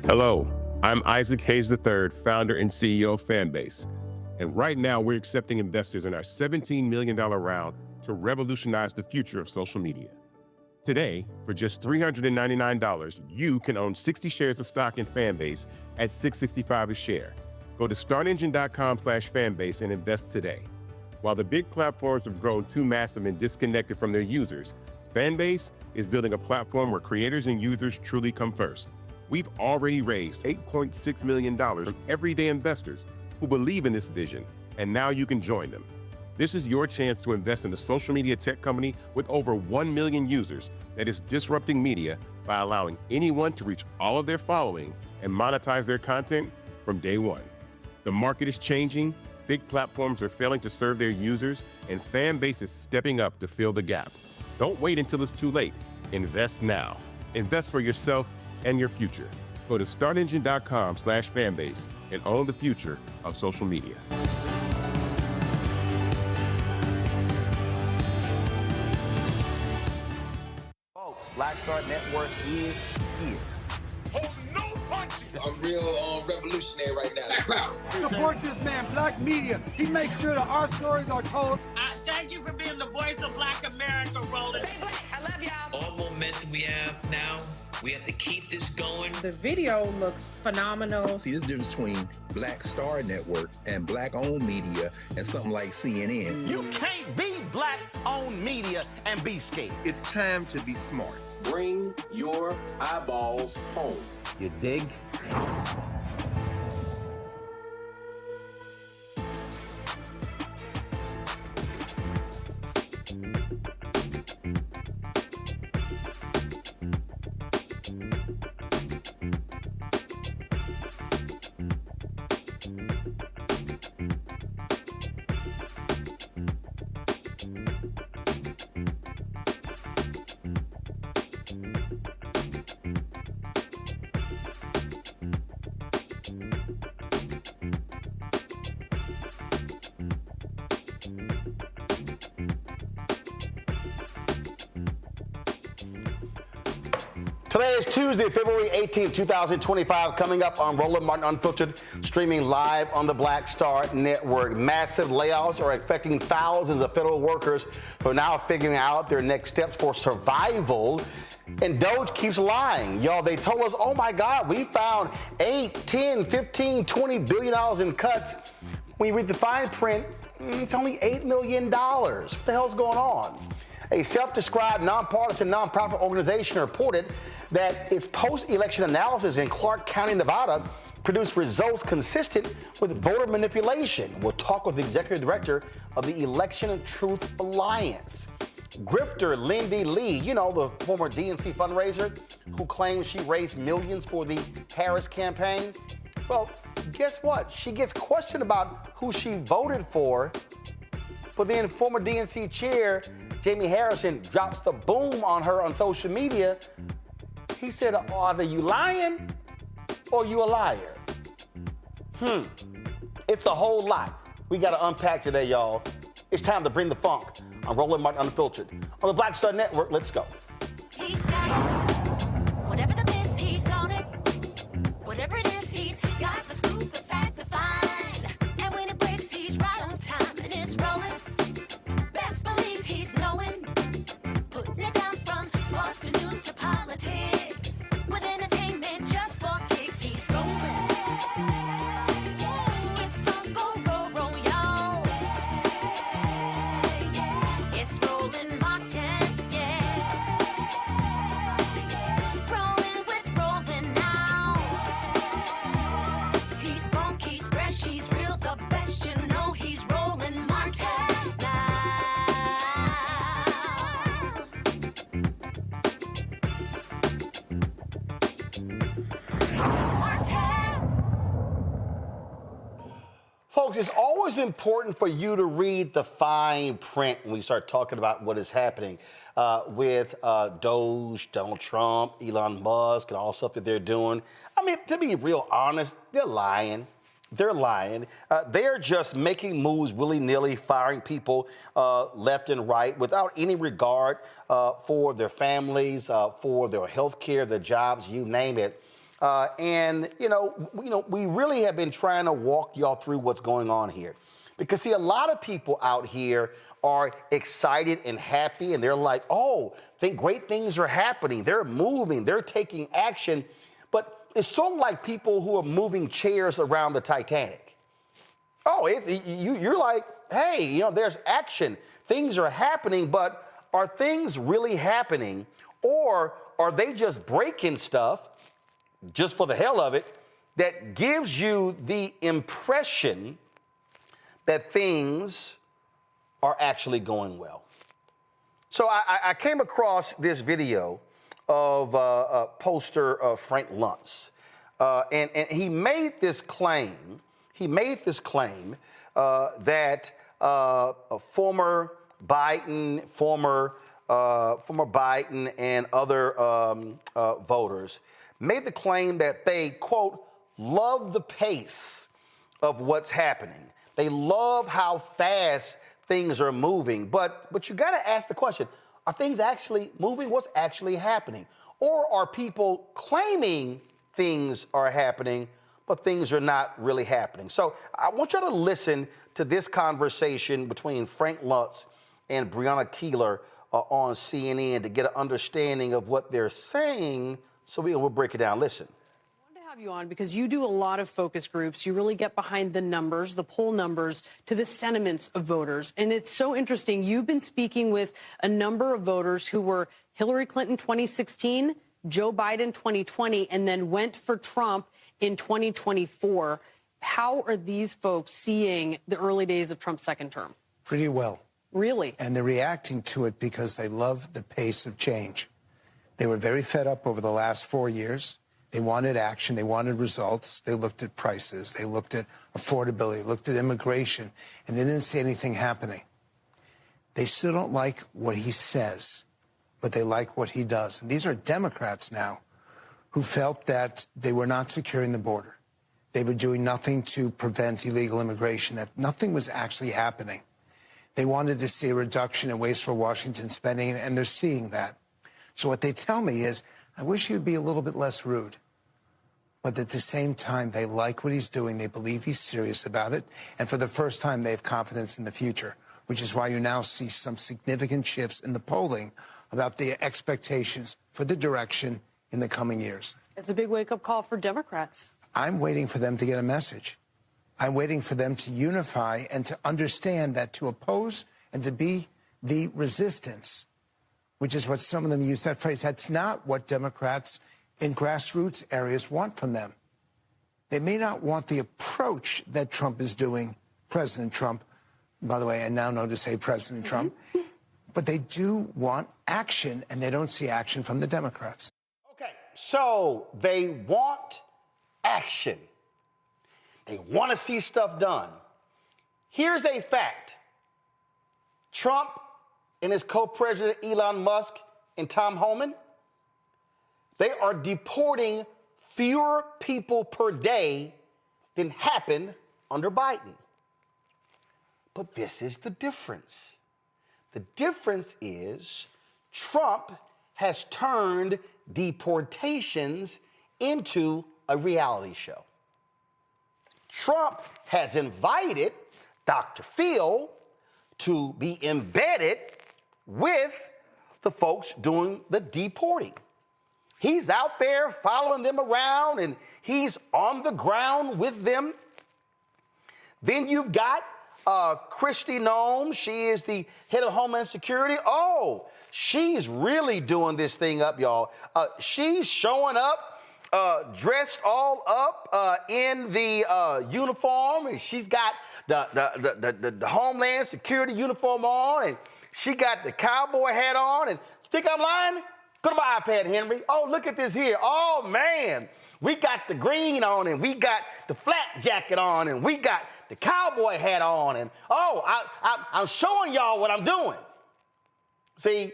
Hello, I'm Isaac Hayes III, founder and CEO of Fanbase. And right now, we're accepting investors in our $17 million round to revolutionize the future of social media. Today, for just $399, you can own 60 shares of stock in Fanbase at $665 a share. Go to startengine.com/fanbase and invest today. While the big platforms have grown too massive and disconnected from their users, Fanbase is building a platform where creators and users truly come first. We've already raised $8.6 million from everyday investors who believe in this vision, and now you can join them. This is your chance to invest in a social media tech company with over 1 million users that is disrupting media by allowing anyone to reach all of their following and monetize their content from day one. The market is changing, big platforms are failing to serve their users, and Fanbase is stepping up to fill the gap. Don't wait until it's too late. Invest now. Invest for yourself and your future. Go to startengine.com/fanbase and own the future of social media. Folks, Black Star Network is here. Hold no punches. I'm real revolutionary right now. Black power. Support this man, Black media. He makes sure that our stories are told. Thank you for being the voice of Black America, Roland. Stay black. I love y'all. All momentum we have now, we have to keep this going. The video looks phenomenal. See, there's a difference between Black Star Network and Black-owned media and something like CNN. You can't be Black-owned media and be scared. It's time to be smart. Bring your eyeballs home. You dig? Today is Tuesday, February 18th, 2025, coming up on Roland Martin Unfiltered, streaming live on the Black Star Network. Massive layoffs are affecting thousands of federal workers who are now figuring out their next steps for survival. And DOGE keeps lying. Y'all, they told us, oh my God, we found 8, 10, 15, $20 billion in cuts. When you read the fine print, it's only $8 million. What the hell's going on? A self-described nonpartisan nonprofit organization reported that its post-election analysis in Clark County, Nevada, produced results consistent with voter manipulation. We'll talk with the executive director of the Election Truth Alliance. Grifter Lindy Li, you know, the former DNC fundraiser who claims she raised millions for the Harris campaign. Well, guess what? She gets questioned about who she voted for, but then former DNC chair Jamie Harrison drops the boom on her on social media. He said, either you lying or you a liar. It's a whole lot we got to unpack today, y'all. It's time to bring the funk on Roland Martin Unfiltered. On the Black Star Network, let's go. He's got it. Whatever the biz, he's on it. Whatever it is, he's got the scoop, the fact, the fine. And when it breaks, he's right on time and it's rolling. Best believe he's knowing. Putting it down from sports to news to politics. With entertainment just for kicks, he's rolling. It's on go, roll, y'all. It's Roland Martin, rolling with Roland now. He's funk, he's fresh, he's real, the best, you know he's Roland Martin. Folks, it's always important for you to read the fine print when we start talking about what is happening with DOGE, Donald Trump, Elon Musk, and all the stuff that they're doing. I mean, to be real honest, they're lying. They're lying. They're just making moves willy-nilly, firing people left and right without any regard for their families, for their health care, their jobs, you name it. And we really have been trying to walk y'all through what's going on here. Because, see, a lot of people out here are excited and happy, and they're like, oh, think great things are happening. They're moving. They're taking action. But it's sort of like people who are moving chairs around the Titanic. Oh, you're like, hey, there's action. Things are happening, but are things really happening? Or are they just breaking stuff just for the hell of it that gives you the impression that things are actually going well? So I came across this video of poster Frank Luntz, and he made this claim. That former Biden and other voters made the claim that they, quote, love the pace of what's happening. They love how fast things are moving. But you got to ask the question, are things actually moving? What's actually happening? Or are people claiming things are happening, but things are not really happening? So I want you to listen to this conversation between Frank Luntz and Breonna Keeler on CNN to get an understanding of what they're saying. So we'll break it down. Listen. I wanted to have you on because you do a lot of focus groups. You really get behind the numbers, the poll numbers, to the sentiments of voters. And it's so interesting. You've been speaking with a number of voters who were Hillary Clinton 2016, Joe Biden 2020, and then went for Trump in 2024. How are these folks seeing the early days of Trump's second term? Pretty well. Really? And they're reacting to it because they love the pace of change. They were very fed up over the last 4 years. They wanted action. They wanted results. They looked at prices. They looked at affordability, looked at immigration, and they didn't see anything happening. They still don't like what he says, but they like what he does. And these are Democrats now who felt that they were not securing the border. They were doing nothing to prevent illegal immigration, that nothing was actually happening. They wanted to see a reduction in wasteful Washington spending, and they're seeing that. So what they tell me is, I wish he would be a little bit less rude. But at the same time, they like what he's doing. They believe he's serious about it. And for the first time, they have confidence in the future, which is why you now see some significant shifts in the polling about the expectations for the direction in the coming years. It's a big wake-up call for Democrats. I'm waiting for them to get a message. I'm waiting for them to unify and to understand that to oppose and to be the resistance, which is what some of them use that phrase, that's not what Democrats in grassroots areas want from them. They may not want the approach that Trump is doing, President Trump. By the way, I now know to say President Trump. But they do want action, and they don't see action from the Democrats. Okay, so they want action. They want to see stuff done. Here's a fact. Trump and his co-president Elon Musk and Tom Homan, they are deporting fewer people per day than happened under Biden. But this is the difference. The difference is Trump has turned deportations into a reality show. Trump has invited Dr. Phil to be embedded with the folks doing the deporting. He's out there following them around, and he's on the ground with them. Then you've got Kristi Noem. She is the head of Homeland Security. Oh, she's really doing this thing up, y'all. She's showing up dressed all up in the uniform, and she's got the Homeland Security uniform on, and she got the cowboy hat on. And you think I'm lying? Go to my iPad, Henry. Oh, look at this here. Oh, man. We got the green on, and we got the flak jacket on, and we got the cowboy hat on. And, I'm showing y'all what I'm doing. See,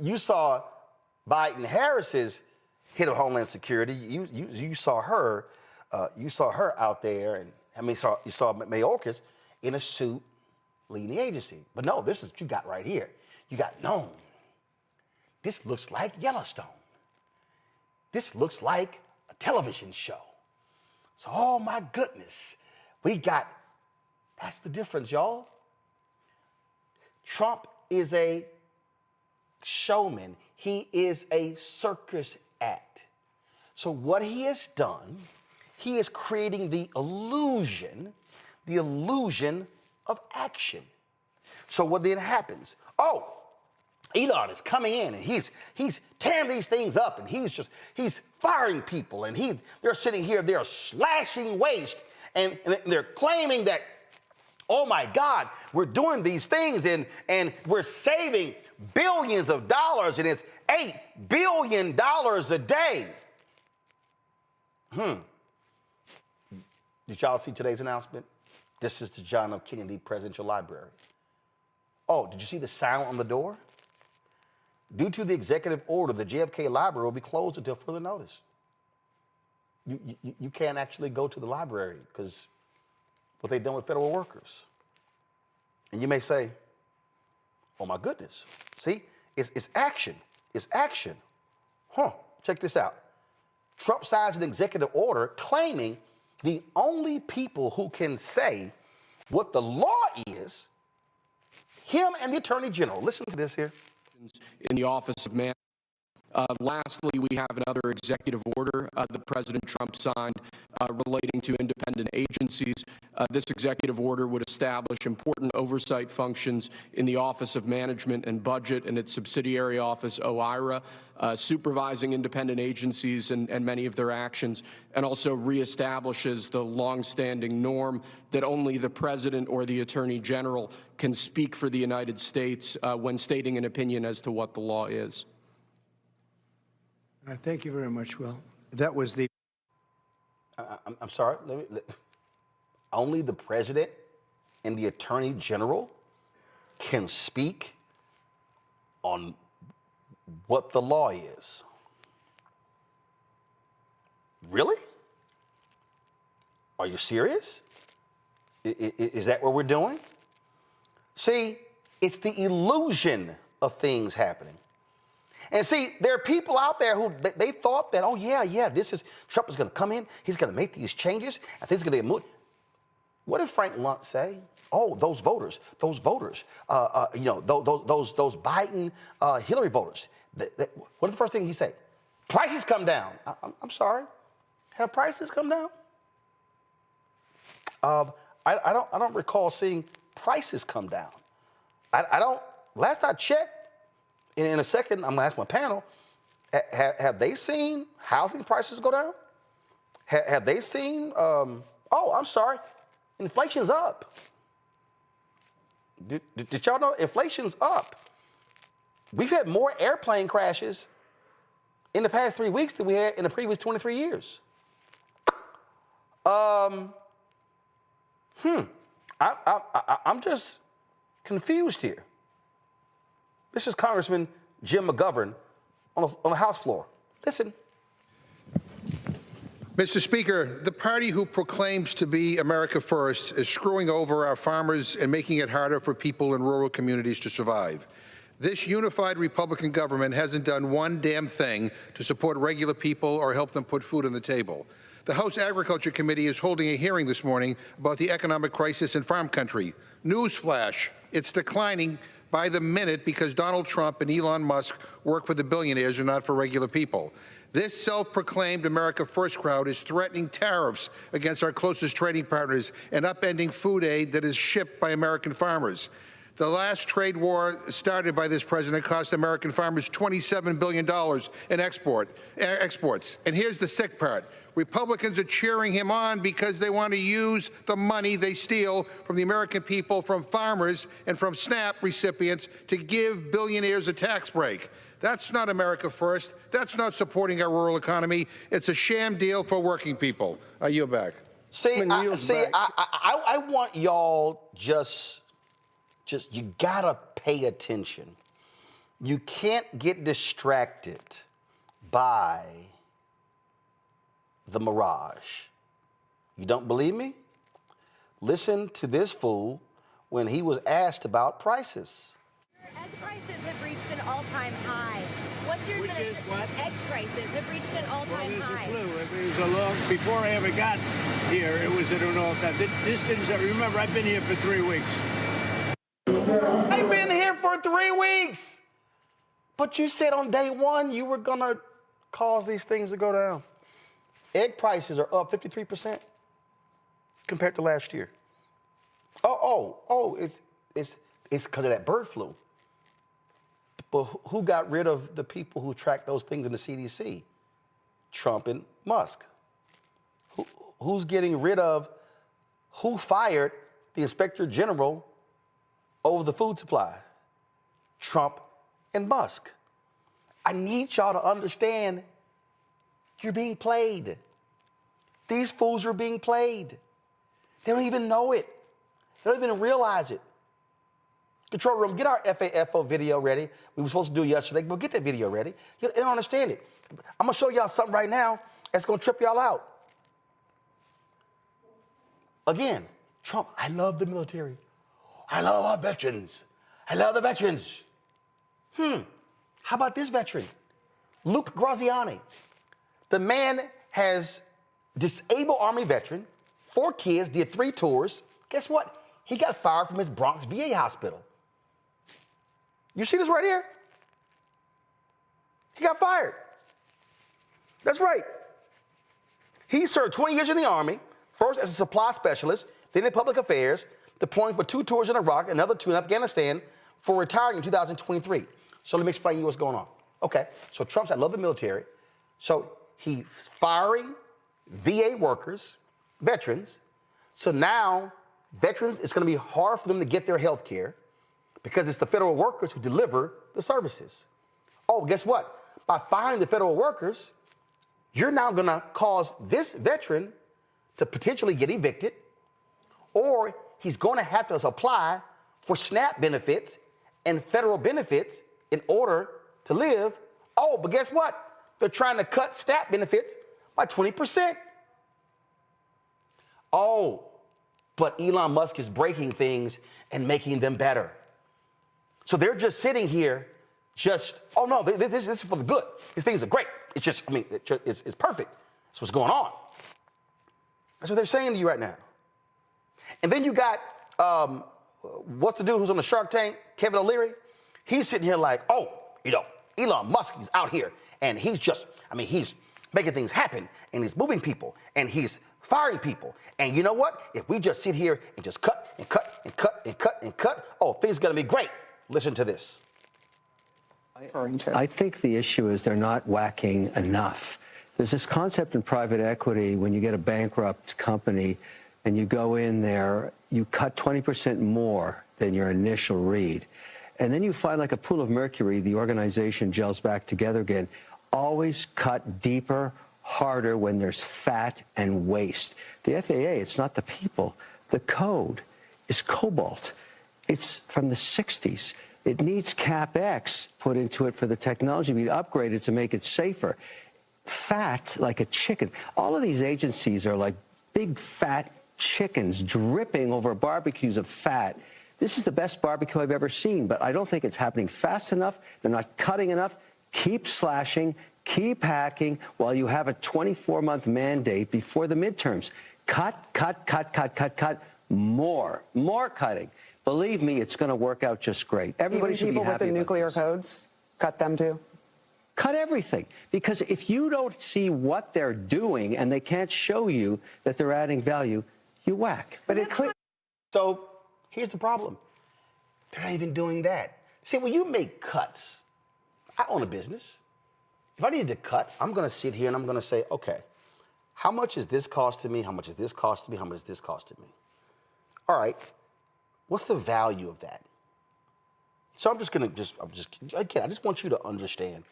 you saw Biden-Harris's head of Homeland Security. You saw her. You saw her out there, and you saw Mayorkas in a suit leading the agency. But no, this is what you got right here. You got Noem. This looks like Yellowstone. This looks like a television show. So, oh my goodness, that's the difference, y'all. Trump is a showman. He is a circus act. So what he has done, he is creating the illusion of action. So what then happens? Oh, Elon is coming in and he's tearing these things up and he's firing people and they're sitting here, they're slashing waste and they're claiming that, oh my God, we're doing these things and we're saving billions of dollars and it's $8 billion a day. Did y'all see today's announcement? This is the John F. Kennedy Presidential Library. Oh, did you see the sign on the door? Due to the executive order, the JFK Library will be closed until further notice. You can't actually go to the library because what they've done with federal workers. And you may say, oh my goodness, see, it's action. It's action. Check this out. Trump signs an executive order claiming the only people who can say what the law is, him and the Attorney General. Listen to this here. In the Office of Man. Lastly, we have another executive order that President Trump signed relating to independent agencies. This executive order would establish important oversight functions in the Office of Management and Budget and its subsidiary office, OIRA, supervising independent agencies and many of their actions, and also reestablishes the longstanding norm that only the President or the Attorney General can speak for the United States when stating an opinion as to what the law is. Thank you very much, Will. That was the... I'm sorry. Only the President and the Attorney General can speak on what the law is. Really? Are you serious? Is that what we're doing? See, it's the illusion of things happening. And see, there are people out there who they thought that, oh yeah, Trump is going to come in, he's going to make these changes, I think he's going to get moved. What did Frank Lunt say? Oh, those voters, those Biden, Hillary voters. What is the first thing he said? Prices come down. I'm sorry, have prices come down? I don't recall seeing prices come down. I don't. Last I checked. In a second, I'm going to ask my panel, have they seen housing prices go down? Have they seen, inflation's up. Did y'all know inflation's up? We've had more airplane crashes in the past 3 weeks than we had in the previous 23 years. I'm just confused here. This is Congressman Jim McGovern on the House floor. Listen. Mr. Speaker, the party who proclaims to be America First is screwing over our farmers and making it harder for people in rural communities to survive. This unified Republican government hasn't done one damn thing to support regular people or help them put food on the table. The House Agriculture Committee is holding a hearing this morning about the economic crisis in farm country. Newsflash, it's declining by the minute because Donald Trump and Elon Musk work for the billionaires and not for regular people. This self-proclaimed America First crowd is threatening tariffs against our closest trading partners and upending food aid that is shipped by American farmers. The last trade war started by this president cost American farmers $27 billion in exports. And here's the sick part. Republicans are cheering him on because they want to use the money they steal from the American people, from farmers and from SNAP recipients to give billionaires a tax break. That's not America First. That's not supporting our rural economy. It's a sham deal for working people. I yield back. I want y'all just you gotta pay attention. You can't get distracted by the mirage. You don't believe me? Listen to this fool when he was asked about prices. Egg prices have reached an all-time high. What's year Which is what? egg prices have reached an all-time high. It was a long, before I ever got here, it was at an all-time. This didn't, remember, I've been here for 3 weeks. I've been here for 3 weeks. But you said on day one you were going to cause these things to go down. Egg prices are up 53% compared to last year. It's because of that bird flu. But who got rid of the people who track those things in the CDC? Trump and Musk. Who's getting rid of, who fired the Inspector General over the food supply? Trump and Musk. I need y'all to understand you're being played. These fools are being played. They don't even know it. They don't even realize it. Control room, get our FAFO video ready. We were supposed to do it yesterday, but get that video ready. They don't understand it. I'm going to show y'all something right now that's going to trip y'all out. Again, Trump, I love the military. I love our veterans. I love the veterans. How about this veteran? Luke Graziani. The man has disabled Army veteran, 4 kids, did 3 tours. Guess what? He got fired from his Bronx VA hospital. You see this right here? He got fired. That's right. He served 20 years in the Army, first as a supply specialist, then in public affairs, deploying for 2 tours in Iraq, another 2 in Afghanistan, for retiring in 2023. So let me explain to you what's going on. Okay, so Trump's, I love the military. So he's firing VA workers, veterans. So now veterans, it's going to be hard for them to get their health care because it's the federal workers who deliver the services. Oh, guess what? By firing the federal workers, you're now going to cause this veteran to potentially get evicted, or he's going to have to apply for SNAP benefits and federal benefits in order to live. Oh, but guess what? They're trying to cut SNAP benefits by 20%. Oh, but Elon Musk is breaking things and making them better. So they're just sitting here, oh no, this is for the good. These things are great. It's just, it's perfect. That's what's going on. That's what they're saying to you right now. And then you got, what's the dude who's on the Shark Tank, Kevin O'Leary? He's sitting here like, Elon Musk is out here and he's just, he's making things happen and he's moving people and he's firing people. And you know what? If we just sit here and just cut and cut and cut and cut and cut, things are going to be great. Listen to this. I think the issue is they're not whacking enough. There's this concept in private equity when you get a bankrupt company and you go in there, you cut 20% more than your initial read. And then you find like a pool of mercury, the organization gels back together again. Always cut deeper, harder when there's fat and waste. The FAA, it's not the people. The code is cobalt. It's from the 60s. It needs CapEx put into it for the technology to be upgraded to make it safer. Fat like a chicken. All of these agencies are like big fat chickens dripping over barbecues of fat. This is the best barbecue I've ever seen, but I don't think it's happening fast enough. They're not cutting enough. Keep slashing, keep hacking while you have a 24-month mandate before the midterms. Cut, more cutting. Believe me, it's going to work out just great. Everybody should be happy. Even people with the nuclear codes, cut them too? Cut everything. Because if you don't see what they're doing and they can't show you that they're adding value, you whack. But it's clear. So here's the problem. They're not even doing that. See, when you make cuts, I own a business. If I needed to cut, I'm going to sit here and I'm going to say, okay, how much is this costing me? How much is this costing me? How much is this costing me? All right. What's the value of that? So I'm just going to again, I just want you to understand,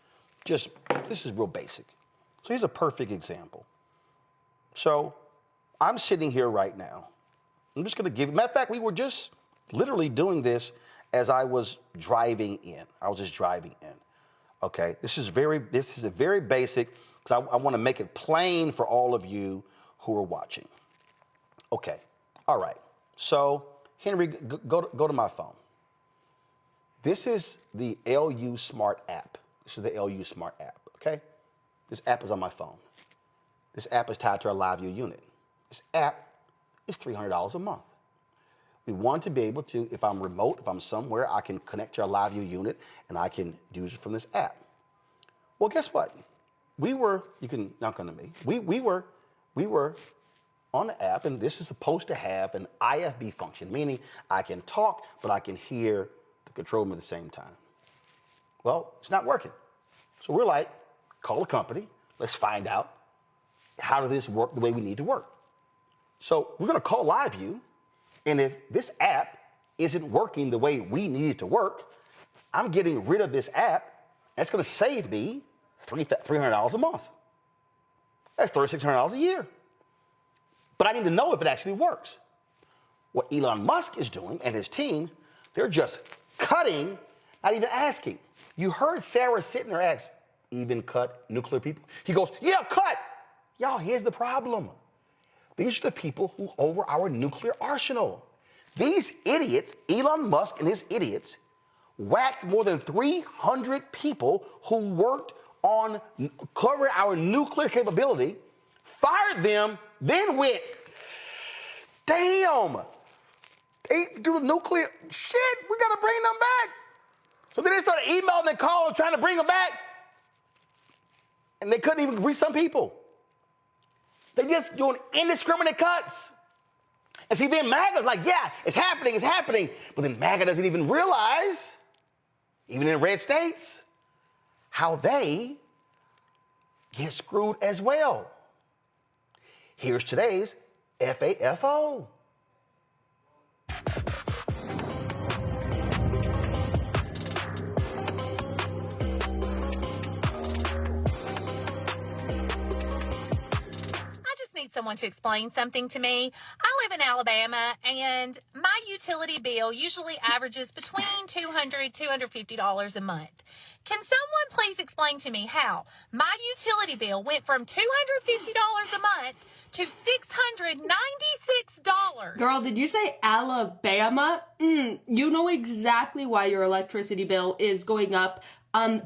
this is real basic. So here's a perfect example. So I'm sitting here right now. I'm just going to give, matter of fact, we were just literally doing this as I was driving in. I was just driving in. Okay, this is a very basic, because I want to make it plain for all of you who are watching. Okay, all right. So Henry, go to my phone. This is the LU Smart app. This is the LU Smart app, okay? This app is on my phone. This app is tied to our LiveView unit. This app is $300 a month. We want to be able to, if I'm remote, if I'm somewhere, I can connect to our LiveView unit and I can do it from this app. Well, guess what? You can knock on me. We were on the app, and this is supposed to have an IFB function, meaning I can talk, but I can hear the control room at the same time. Well, it's not working. So we're like, call the company, let's find out how does this work the way we need to work. So we're gonna call LiveView, and if this app isn't working the way we need it to work, I'm getting rid of this app. That's gonna save me $300 a month. That's $3,600 a year. But I need to know if it actually works. What Elon Musk is doing and his team, they're just cutting, not even asking. You heard Sarah sitting there ask, even cut nuclear people? He goes, yeah, cut. Y'all, here's the problem. These are the people who over our nuclear arsenal. These idiots, Elon Musk and his idiots, whacked more than 300 people who worked on covering our nuclear capability, fired them, then went, damn, they do the nuclear shit, we gotta bring them back. So then they started emailing and calling, trying to bring them back, and they couldn't even reach some people. They just doing indiscriminate cuts. And see, then MAGA's like, yeah, it's happening. But then MAGA doesn't even realize, even in red states, how they get screwed as well. Here's today's FAFO. Someone to explain something to me. I live in Alabama, and my utility bill usually averages between $200 to $250 a month. Can someone please explain to me how my utility bill went from $250 a month to $696? Girl, did you say Alabama? You know exactly why your electricity bill is going up.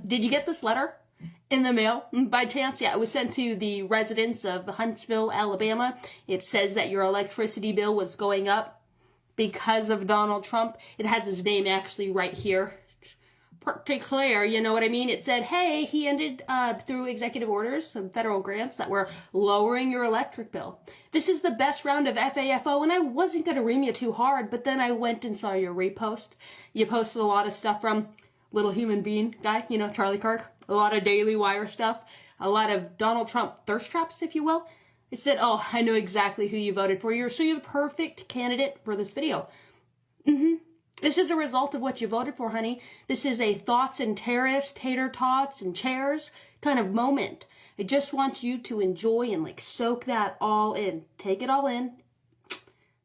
Did you get this letter in the mail by chance? Yeah, it was sent to the residents of Huntsville, Alabama. It says that your electricity bill was going up because of Donald Trump. It has his name actually right here. Pretty clear, you know what I mean? It said, hey, he ended through executive orders, some federal grants that were lowering your electric bill. This is the best round of FAFO, and I wasn't going to ream you too hard, but then I went and saw your repost. You posted a lot of stuff from Little Human Being guy, you know, Charlie Kirk. A lot of Daily Wire stuff, a lot of Donald Trump thirst traps, if you will. It said, oh, I know exactly who you voted for. You're the perfect candidate for this video. This is a result of what you voted for, honey. This is a thoughts and terrorists, tater tots and chairs kind of moment. I just want you to enjoy and soak that all in. Take it all in.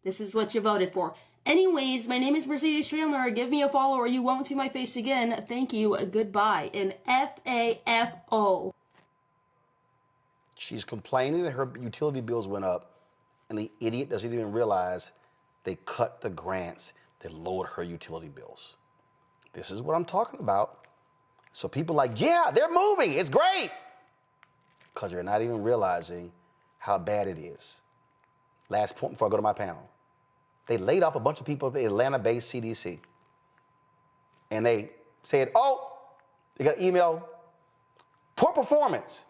This is what you voted for. Anyways, my name is Mercedes Chandler. Give me a follow or you won't see my face again. Thank you. Goodbye. And FAFO. She's complaining that her utility bills went up, and the idiot doesn't even realize they cut the grants that lowered her utility bills. This is what I'm talking about. So people are like, yeah, they're moving. It's great. Because they're not even realizing how bad it is. Last point before I go to my panel. They laid off a bunch of people at the Atlanta-based CDC. And they said, oh, they got an email, poor performance.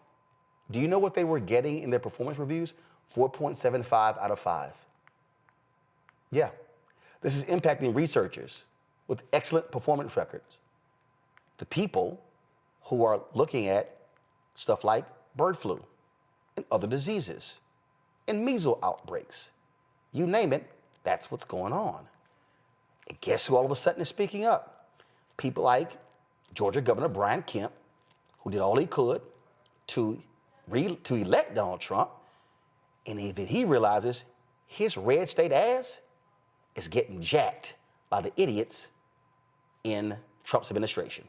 Do you know what they were getting in their performance reviews? 4.75 out of 5. Yeah. This is impacting researchers with excellent performance records. The people who are looking at stuff like bird flu and other diseases and measles outbreaks. You name it. That's what's going on. And guess who all of a sudden is speaking up? People like Georgia Governor Brian Kemp, who did all he could to elect Donald Trump, and even he realizes his red state ass is getting jacked by the idiots in Trump's administration.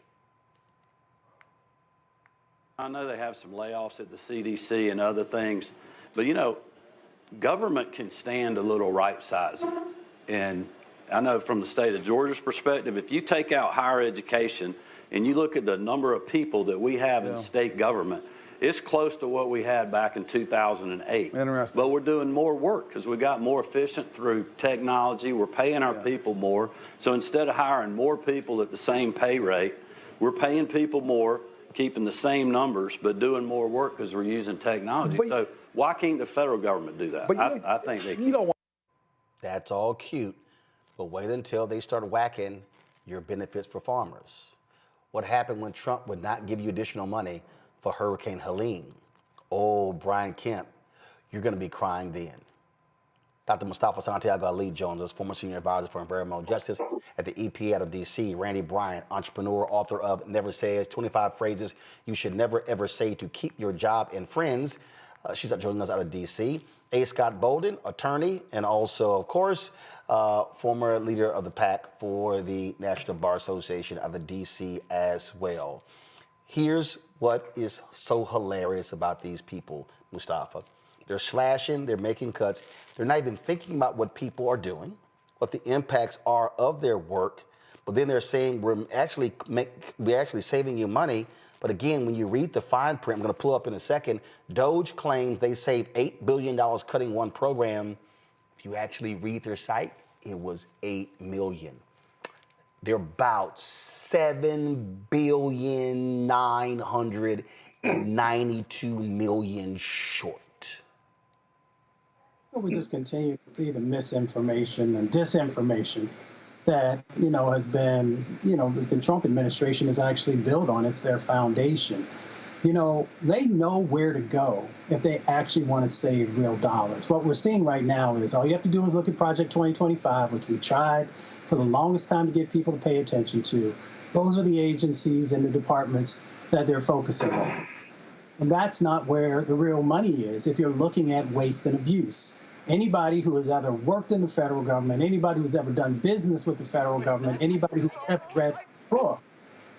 I know they have some layoffs at the CDC and other things, but you know, government can stand a little right sizing. And I know from the state of Georgia's perspective, if you take out higher education and you look at the number of people that we have in state government, it's close to what we had back in 2008. Interesting. But we're doing more work because we got more efficient through technology. We're paying our people more. So instead of hiring more people at the same pay rate, we're paying people more, keeping the same numbers, but doing more work because we're using technology. So why can't the federal government do that? I think they can. That's all cute, but wait until they start whacking your benefits for farmers. What happened when Trump would not give you additional money for Hurricane Helene? Oh, Brian Kemp, you're going to be crying then. Dr. Mustafa Santiago Ali Jones is former senior advisor for environmental justice at the EPA out of D.C. Randy Bryant, entrepreneur, author of Never Says, 25 Phrases You Should Never Ever Say to Keep Your Job and Friends. She's joining us out of D.C. A. Scott Bolden, attorney, and also, of course, former leader of the PAC for the National Bar Association of the D.C. as well. Here's what is so hilarious about these people, Mustafa. They're slashing, they're making cuts. They're not even thinking about what people are doing, what the impacts are of their work. But then they're saying we're actually saving you money. But again, when you read the fine print, I'm going to pull up in a second, DOGE claims they saved $8 billion cutting one program. If you actually read their site, it was $8 million. They're about $7.992 billion short. We just continue to see the misinformation and disinformation that, has been, the Trump administration has actually built on. It's their foundation. They know where to go if they actually want to save real dollars. What we're seeing right now is all you have to do is look at Project 2025, which we tried for the longest time to get people to pay attention to. Those are the agencies and the departments that they're focusing on. And that's not where the real money is if you're looking at waste and abuse. Anybody who has ever worked in the federal government, anybody who's ever done business with the federal government, anybody who's ever read a book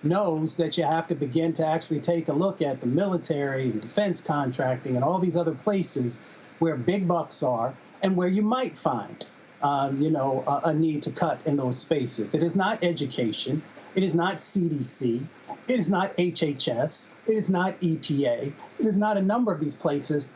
knows that you have to begin to actually take a look at the military and defense contracting and all these other places where big bucks are and where you might find, a need to cut in those spaces. It is not education. It is not CDC. It is not HHS. It is not EPA. It is not a number of these places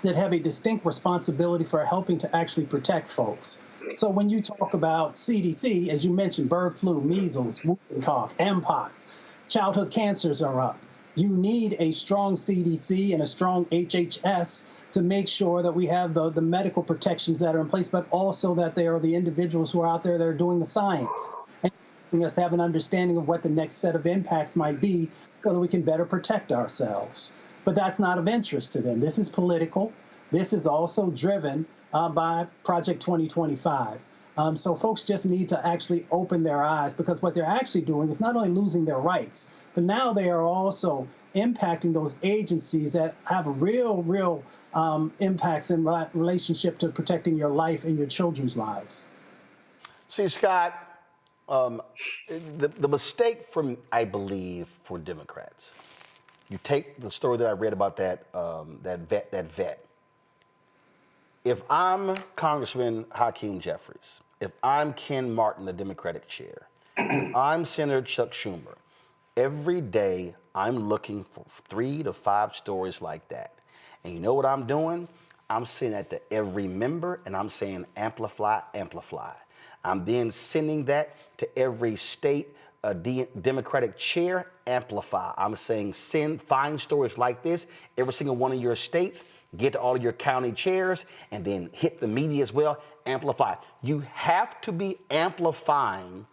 that have a distinct responsibility for helping to actually protect folks. So when you talk about CDC, as you mentioned, bird flu, measles, whooping cough, Mpox, childhood cancers are up. You need a strong CDC and a strong HHS to make sure that we have the medical protections that are in place, but also that they are the individuals who are out there that are doing the science and helping us to have an understanding of what the next set of impacts might be so that we can better protect ourselves. But that's not of interest to them. This is political. This is also driven by Project 2025. So folks just need to actually open their eyes, because what they're actually doing is not only losing their rights, but now they are also impacting those agencies that have real impacts in relationship to protecting your life and your children's lives. See, Scott, the mistake I believe, for Democrats, you take the story that I read about that vet. If I'm Congressman Hakeem Jeffries, if I'm Ken Martin, the Democratic chair, if I'm Senator Chuck Schumer, every day I'm looking for 3 to 5 stories like that. And you know what I'm doing? I'm sending that to every member, and I'm saying amplify, amplify. I'm then sending that to every state Democratic chair, amplify. I'm saying find stories like this, every single one of your states, get to all of your county chairs, and then hit the media as well, amplify. You have to be amplifying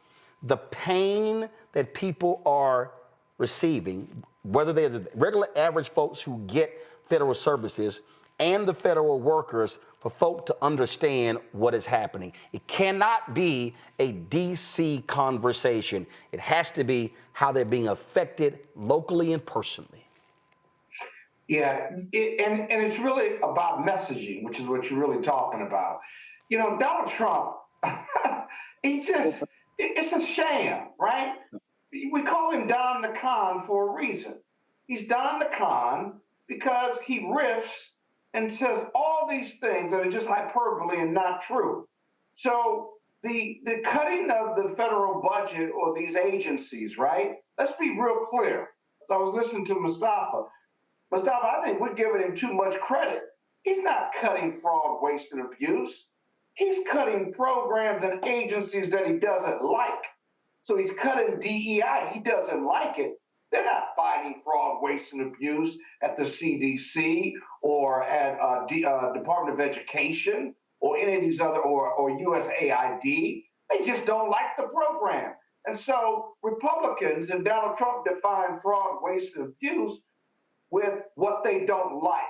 the pain that people are receiving, whether they're the regular average folks who get federal services and the federal workers, for folk to understand what is happening. It cannot be a DC conversation. It has to be how they're being affected locally and personally. Yeah, and it's really about messaging, which is what you're really talking about. Donald Trump, it's a sham, right? We call him Don the Con for a reason. He's Don the Con because he riffs and says all these things that are just hyperbole and not true. So the cutting of the federal budget or these agencies, right? let's be real clear. As I was listening to Mustafa, I think we're giving him too much credit. He's not cutting fraud, waste, and abuse. He's cutting programs and agencies that he doesn't like. So he's cutting DEI. He doesn't like it. They're not fighting fraud, waste, and abuse at the CDC or at Department of Education or any of these other, or USAID. They just don't like the program. And so Republicans and Donald Trump define fraud, waste, and abuse with what they don't like,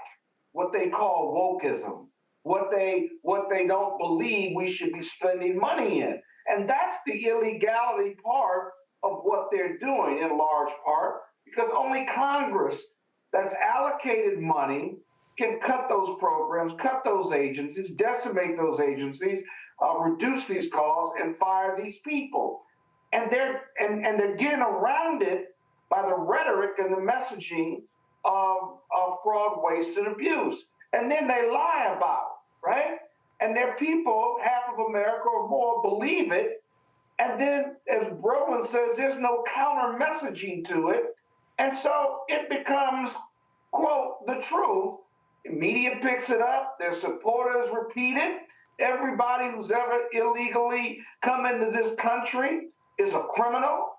what they call wokeism, what they don't believe we should be spending money in. And that's the illegality part of what they're doing in large part, because only Congress that's allocated money can cut those programs, cut those agencies, decimate those agencies, reduce these costs, and fire these people. And they're getting around it by the rhetoric and the messaging of fraud, waste, and abuse. And then they lie about it, right? And their people, half of America or more, believe it. And then, as Roland says, there's no counter messaging to it. And so it becomes, quote, the truth. The media picks it up. Their supporters repeat it. Everybody who's ever illegally come into this country is a criminal.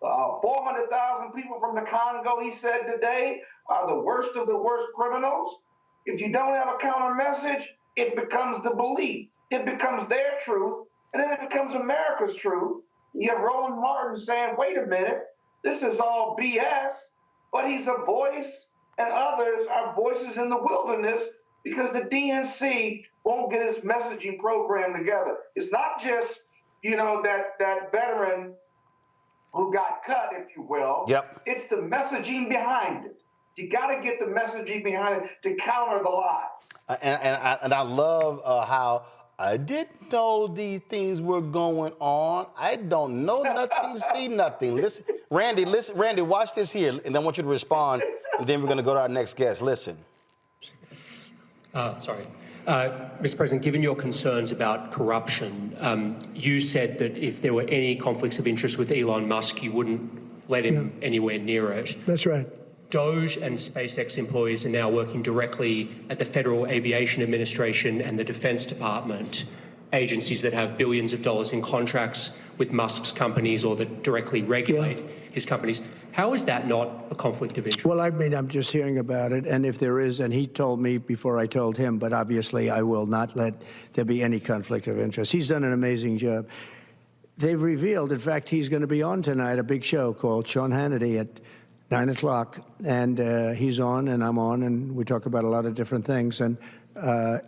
400,000 people from the Congo, he said today, are the worst of the worst criminals. If you don't have a counter message, it becomes the belief. It becomes their truth, and then it becomes America's truth. You have Roland Martin saying, wait a minute, this is all BS, but he's a voice, and others are voices in the wilderness because the DNC won't get its messaging program together. It's not just, that veteran who got cut, if you will. Yep. It's the messaging behind it. You got to get the messaging behind it to counter the lies. And I love how I didn't know these things were going on. I don't know nothing, see nothing. Listen, Randy, watch this here, and then I want you to respond, and then we're going to go to our next guest. Listen. Mr. President, given your concerns about corruption, you said that if there were any conflicts of interest with Elon Musk, you wouldn't let him anywhere near it. That's right. DOGE and SpaceX employees are now working directly at the Federal Aviation Administration and the Defense Department, agencies that have billions of dollars in contracts with Musk's companies or that directly regulate his companies. How is that not a conflict of interest? Well, I mean, I'm just hearing about it, and if there is, and he told me before I told him, but obviously I will not let there be any conflict of interest. He's done an amazing job. They've revealed, in fact, he's going to be on tonight, a big show called Sean Hannity at 9 o'clock, and he's on and I'm on, and we talk about a lot of different things. And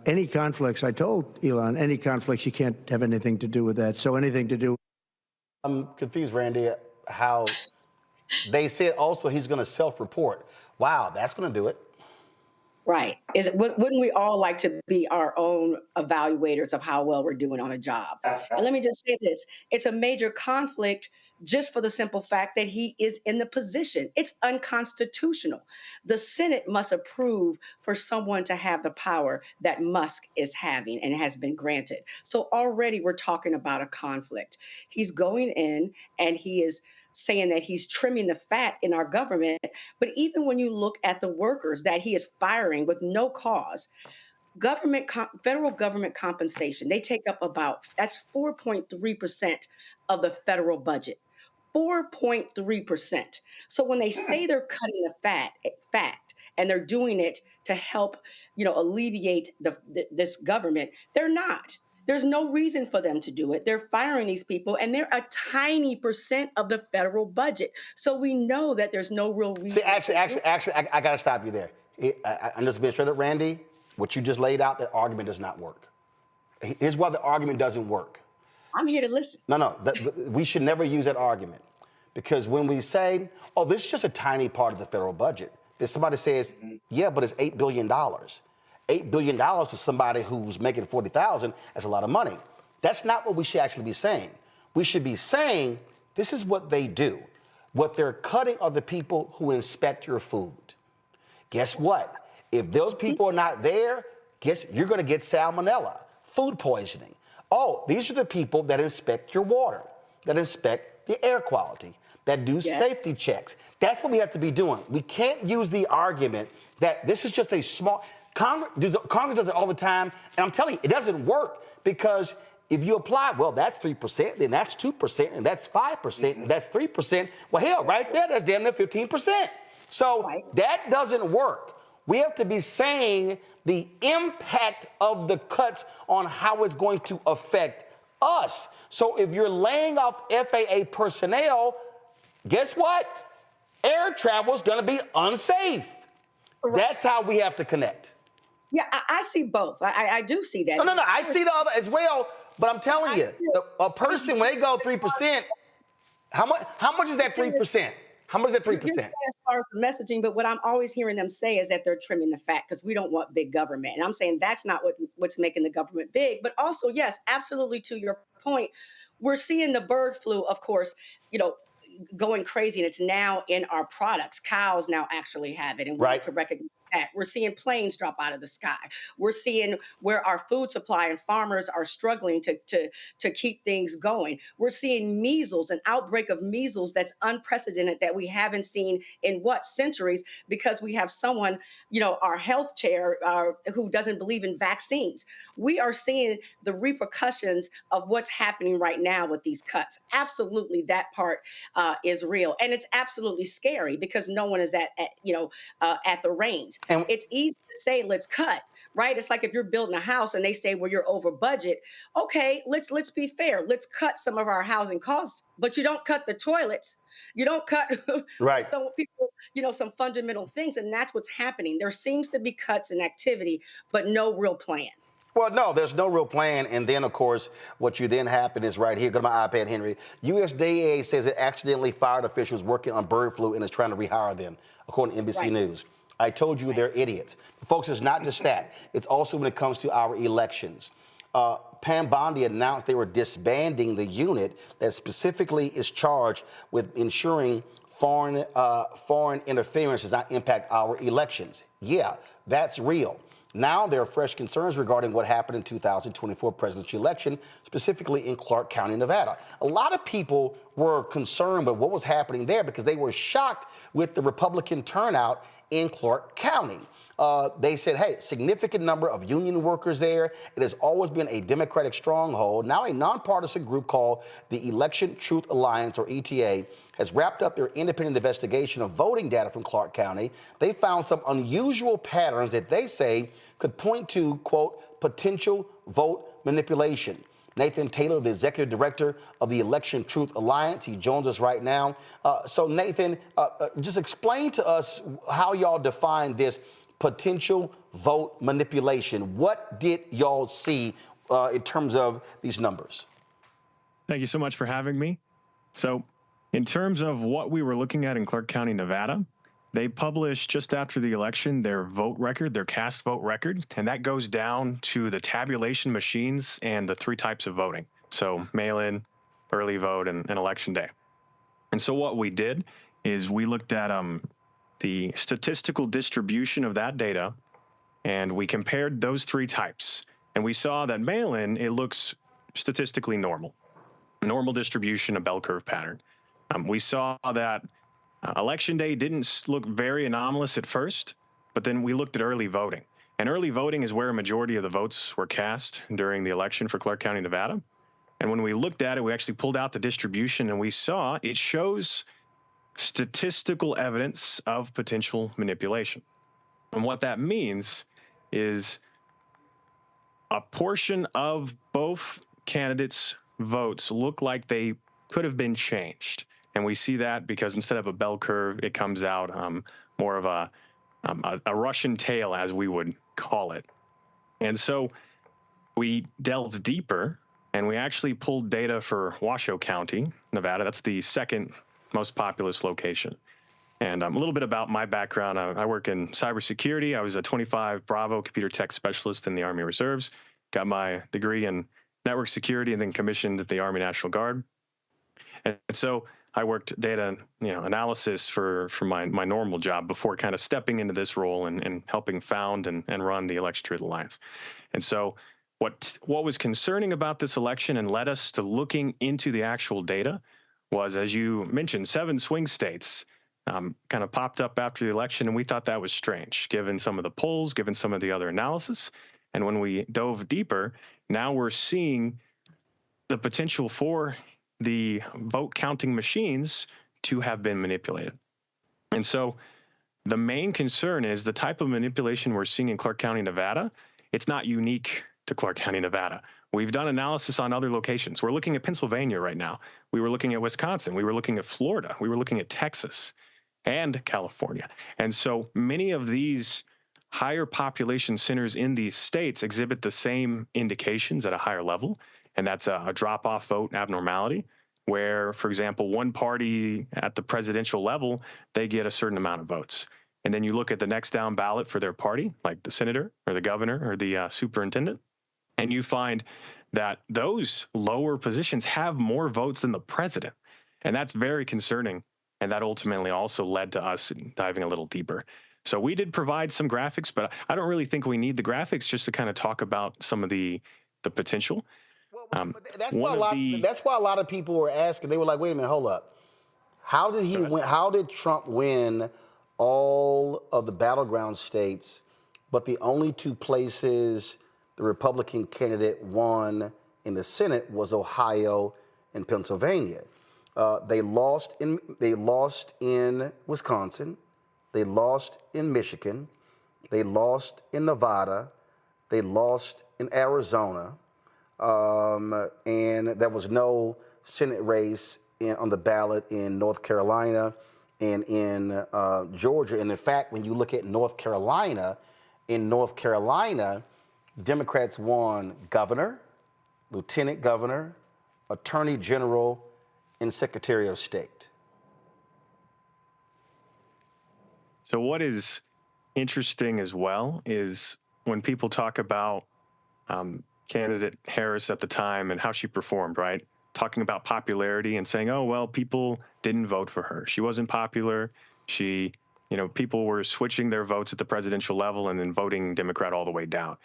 any conflicts, I told Elon, any conflicts, you can't have anything to do with that. So anything to do. I'm confused, Randy, how they said also he's going to self-report. Wow, that's going to do it. Right. Wouldn't we all like to be our own evaluators of how well we're doing on a job? And let me just say this. It's a major conflict just for the simple fact that he is in the position. It's unconstitutional. The Senate must approve for someone to have the power that Musk is having and has been granted. So already we're talking about a conflict. He's going in and he is saying that he's trimming the fat in our government. But even when you look at the workers that he is firing with no cause, federal government compensation, they take up that's 4.3% of the federal budget. 4.3%. So when they say they're cutting the fat, and they're doing it to help, alleviate this government, they're not. There's no reason for them to do it. They're firing these people, and they're a tiny percent of the federal budget. So we know that there's no real reason. See, actually, I got to stop you there. I'm just being straight up, Randy. What you just laid out, that argument does not work. Here's why the argument doesn't work. I'm here to listen. No, we should never use that argument. Because when we say, oh, this is just a tiny part of the federal budget, then somebody says, yeah, but it's $8 billion. $8 billion to somebody who's making $40,000, that's a lot of money. That's not what we should actually be saying. We should be saying, this is what they do. What they're cutting are the people who inspect your food. Guess what? If those people are not there, you're going to get salmonella, food poisoning. Oh, these are the people that inspect your water, that inspect the air quality, that do safety checks. That's what we have to be doing. We can't use the argument that this is just a small, Congress does it all the time, and I'm telling you, it doesn't work because if you apply, well, that's 3%, then that's 2%, and that's 5%, and that's 3%. Well, hell, right there, that's damn near 15%. So that doesn't work. We have to be saying the impact of the cuts on how it's going to affect us. So if you're laying off FAA personnel, guess what? Air travel is going to be unsafe. That's how we have to connect. Yeah, I see both. I do see that. No, I see the other as well. But I'm telling you, a person, when they go 3%, how much is that 3%? How much is that 3%? As far as the messaging, but what I'm always hearing them say is that they're trimming the fat because we don't want big government. And I'm saying that's not what's making the government big. But also, yes, absolutely to your point, we're seeing the bird flu, of course, going crazy, and it's now in our products. Cows now actually have it, and we need to recognize that. We're seeing planes drop out of the sky. We're seeing where our food supply and farmers are struggling to keep things going. We're seeing measles, an outbreak of measles that's unprecedented that we haven't seen in centuries, because we have someone, our health chair, who doesn't believe in vaccines. We are seeing the repercussions of what's happening right now with these cuts. Absolutely, that part is real, and it's absolutely scary because no one is at the reins. And it's easy to say, let's cut, right? It's like if you're building a house and they say, well, you're over budget. Okay, let's be fair. Let's cut some of our housing costs, but you don't cut the toilets. You don't cut some people, some fundamental things. And that's what's happening. There seems to be cuts in activity, but no real plan. Well, no, there's no real plan. And then, of course, what you then happen is right here. Go to my iPad, Henry. USDA says it accidentally fired officials working on bird flu and is trying to rehire them, according to NBC News. I told you they're idiots. Folks, it's not just that. It's also when it comes to our elections. Pam Bondi announced they were disbanding the unit that specifically is charged with ensuring foreign interference does not impact our elections. Yeah, that's real. Now there are fresh concerns regarding what happened in 2024 presidential election, specifically in Clark County, Nevada. A lot of people were concerned with what was happening there because they were shocked with the Republican turnout in Clark County. They said, hey, significant number of union workers there. It has always been a Democratic stronghold. Now a nonpartisan group called the Election Truth Alliance, or ETA, has wrapped up their independent investigation of voting data from Clark County. They found some unusual patterns that they say could point to, quote, potential vote manipulation. Nathan Taylor, the executive director of the Election Truth Alliance, he joins us right now. So Nathan, just explain to us how y'all define this potential vote manipulation. What did y'all see in terms of these numbers? Thank you so much for having me. So in terms of what we were looking at in Clark County, Nevada, they published just after the election their vote record, their cast vote record, and that goes down to the tabulation machines and the three types of voting. So mail-in, early vote, and election day. And so what we did is we looked at the statistical distribution of that data, and we compared those three types. And we saw that mail-in, it looks statistically normal. Normal distribution, a bell curve pattern. We saw that election day didn't look very anomalous at first, but then we looked at early voting. And early voting is where a majority of the votes were cast during the election for Clark County, Nevada. And when we looked at it, we actually pulled out the distribution, and we saw it shows statistical evidence of potential manipulation. And what that means is a portion of both candidates' votes look like they could have been changed. And we see that because instead of a bell curve, it comes out more of a Russian tail, as we would call it. And so we delved deeper, and we actually pulled data for Washoe County, Nevada. That's the second most populous location. And a little bit about my background. I work in cybersecurity. I was a 25 Bravo computer tech specialist in the Army Reserves. Got my degree in network security and then commissioned at the Army National Guard. And so I worked data, analysis for my normal job before kind of stepping into this role and helping found and run the Election Truth Alliance. And so what was concerning about this election and led us to looking into the actual data was, as you mentioned, 7 swing states kind of popped up after the election, and we thought that was strange, given some of the polls, given some of the other analysis. And when we dove deeper, now we're seeing the potential for the vote counting machines to have been manipulated. And so the main concern is the type of manipulation we're seeing in Clark County, Nevada. It's not unique to Clark County, Nevada. We've done analysis on other locations. We're looking at Pennsylvania right now. We were looking at Wisconsin. We were looking at Florida. We were looking at Texas and California. And so many of these higher population centers in these states exhibit the same indications at a higher level, and that's a drop-off vote abnormality, where, for example, one party at the presidential level, they get a certain amount of votes. And then you look at the next down ballot for their party, like the senator or the governor or the superintendent, and you find that those lower positions have more votes than the president. And that's very concerning. And that ultimately also led to us diving a little deeper. So we did provide some graphics, but I don't really think we need the graphics just to kind of talk about some of the potential. That's why a lot of people were asking. They were like, wait a minute, hold up. How did he win? How did Trump win all of the battleground states, but the only 2 places the Republican candidate won in the Senate was Ohio and Pennsylvania? They lost in Wisconsin. They lost in Michigan. They lost in Nevada. They lost in Arizona. And there was no Senate race on the ballot in North Carolina and in Georgia. And in fact, when you look at North Carolina, Democrats won governor, lieutenant governor, attorney general, and secretary of state. So what is interesting as well is when people talk about candidate Harris at the time and how she performed, right? Talking about popularity and saying, oh, well, people didn't vote for her. She wasn't popular. People were switching their votes at the presidential level and then voting Democrat all the way down.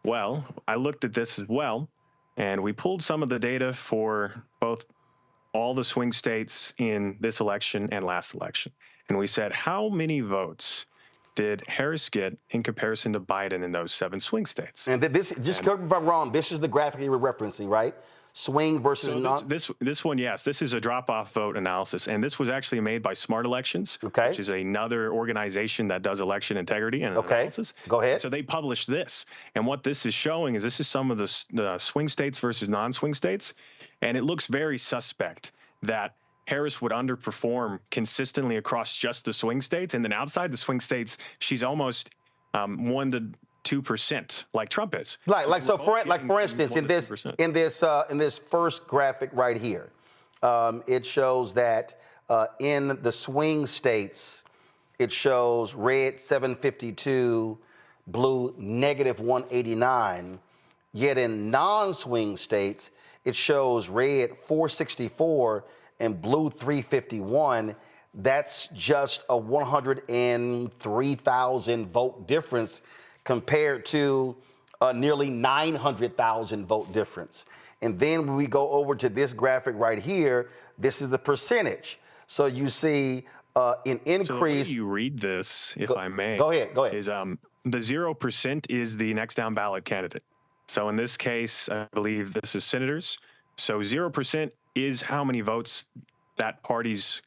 Well, I looked at this as well, and we pulled some of the data for both all the swing states in this election and last election. And we said, how many votes did Harris get in comparison to Biden in those 7 swing states? And correct me if I'm wrong, this is the graphic you were referencing, right? Swing versus non. This one, yes. This is a drop-off vote analysis, and this was actually made by Smart Elections, which is another organization that does election integrity and analysis. Go ahead. So they published this, and what this is showing is this is some of the swing states versus non-swing states, and it looks very suspect that Harris would underperform consistently across just the swing states, and then outside the swing states, she's almost 1 to 2%, like Trump is. For instance, in this first graphic right here, it shows that in the swing states, it shows red 752, blue -189. Yet in non-swing states, it shows red 464 and blue 351. That's just a 103,000 vote difference compared to a nearly 900,000 vote difference. And then when we go over to this graphic right here, this is the percentage. So you see an increase. So the way you read this, if I may. Go ahead. Is the 0% is the next down ballot candidate. So in this case, I believe this is senators. So 0% is how many votes that party's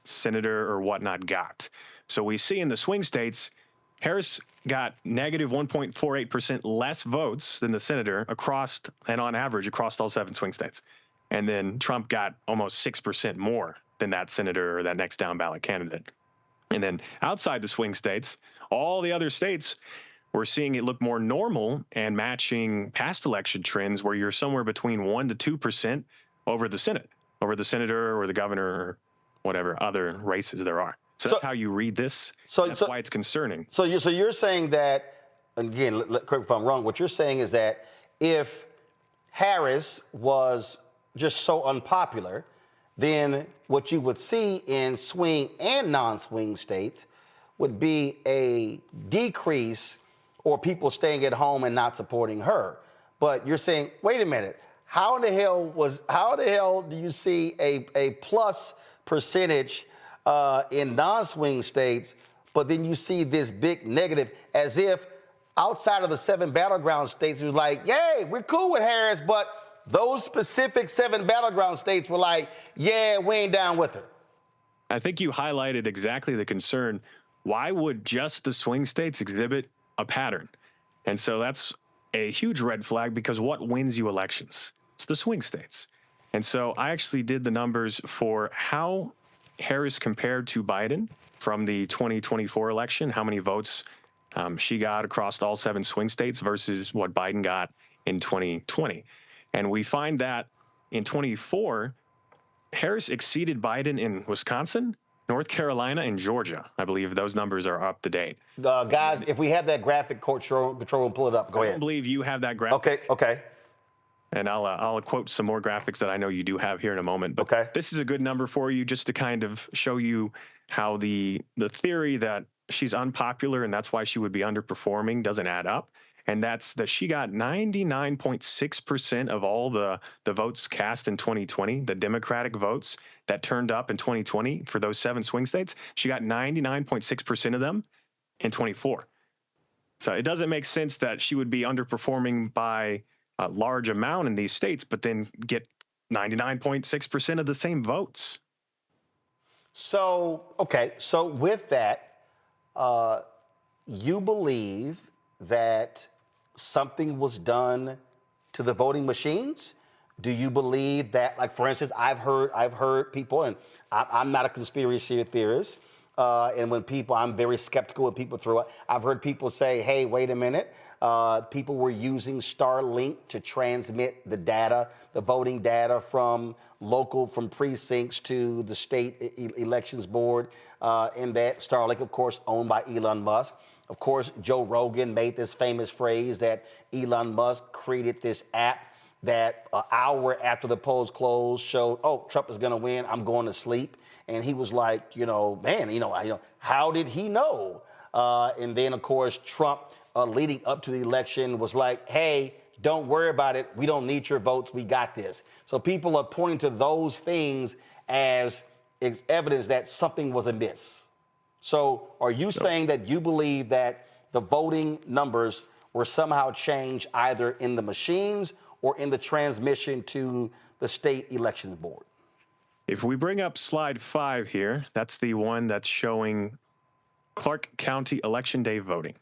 senator or whatnot got. So we see in the swing states, Harris got negative 1.48% less votes than the senator across and on average across all 7 swing states. And then Trump got almost 6% more than that senator or that next down ballot candidate. And then outside the swing states, all the other states, we're seeing it look more normal and matching past election trends where you're somewhere between 1 to 2% over the Senate, over the senator or the governor or whatever other races there are. So that's how you read this. That's why it's concerning. So you're saying that, again, correct me if I'm wrong, what you're saying is that if Harris was just so unpopular, then what you would see in swing and non-swing states would be a decrease or people staying at home and not supporting her. But you're saying, wait a minute, how in the hell do you see a plus percentage in non-swing states, but then you see this big negative, as if outside of the 7 battleground states, it was like, yay, we're cool with Harris, but those specific 7 battleground states were like, yeah, we ain't down with it. I think you highlighted exactly the concern. Why would just the swing states exhibit a pattern? And so that's a huge red flag, because what wins you elections? It's the swing states. And so I actually did the numbers for how Harris compared to Biden from the 2024 election, how many votes she got across all 7 swing states versus what Biden got in 2020. And we find that in 24, Harris exceeded Biden in Wisconsin, North Carolina, and Georgia. I believe those numbers are up to date. Guys, if we have that graphic, control room, pull it up. Go ahead. I don't believe you have that graphic. Okay. And I'll quote some more graphics that I know you do have here in a moment. But this is a good number for you, just to kind of show you how the theory that she's unpopular and that's why she would be underperforming doesn't add up. And that's that she got 99.6% of all the votes cast in 2020, the Democratic votes that turned up in 2020 for those 7 swing states. She got 99.6% of them in 24. So it doesn't make sense that she would be underperforming by a large amount in these states, but then get 99.6% of the same votes. So, okay. So with that, you believe that something was done to the voting machines? Do you believe that, like, for instance, I've heard people, and I'm not a conspiracy theorist, and when people, I'm very skeptical when people throw it. I've heard people say, hey, wait a minute, people were using Starlink to transmit the data, the voting data from precincts to the state elections board, and that Starlink, of course, owned by Elon Musk. Of course, Joe Rogan made this famous phrase that Elon Musk created this app that an hour after the polls closed showed, oh, Trump is going to win, I'm going to sleep. And he was like, how did he know? And then, of course, Trump, leading up to the election, was like, hey, don't worry about it. We don't need your votes. We got this. So people are pointing to those things as evidence that something was amiss. So are you saying that you believe that the voting numbers were somehow changed either in the machines or in the transmission to the state elections board? If we bring up slide 5 here, that's the one that's showing Clark County election day voting.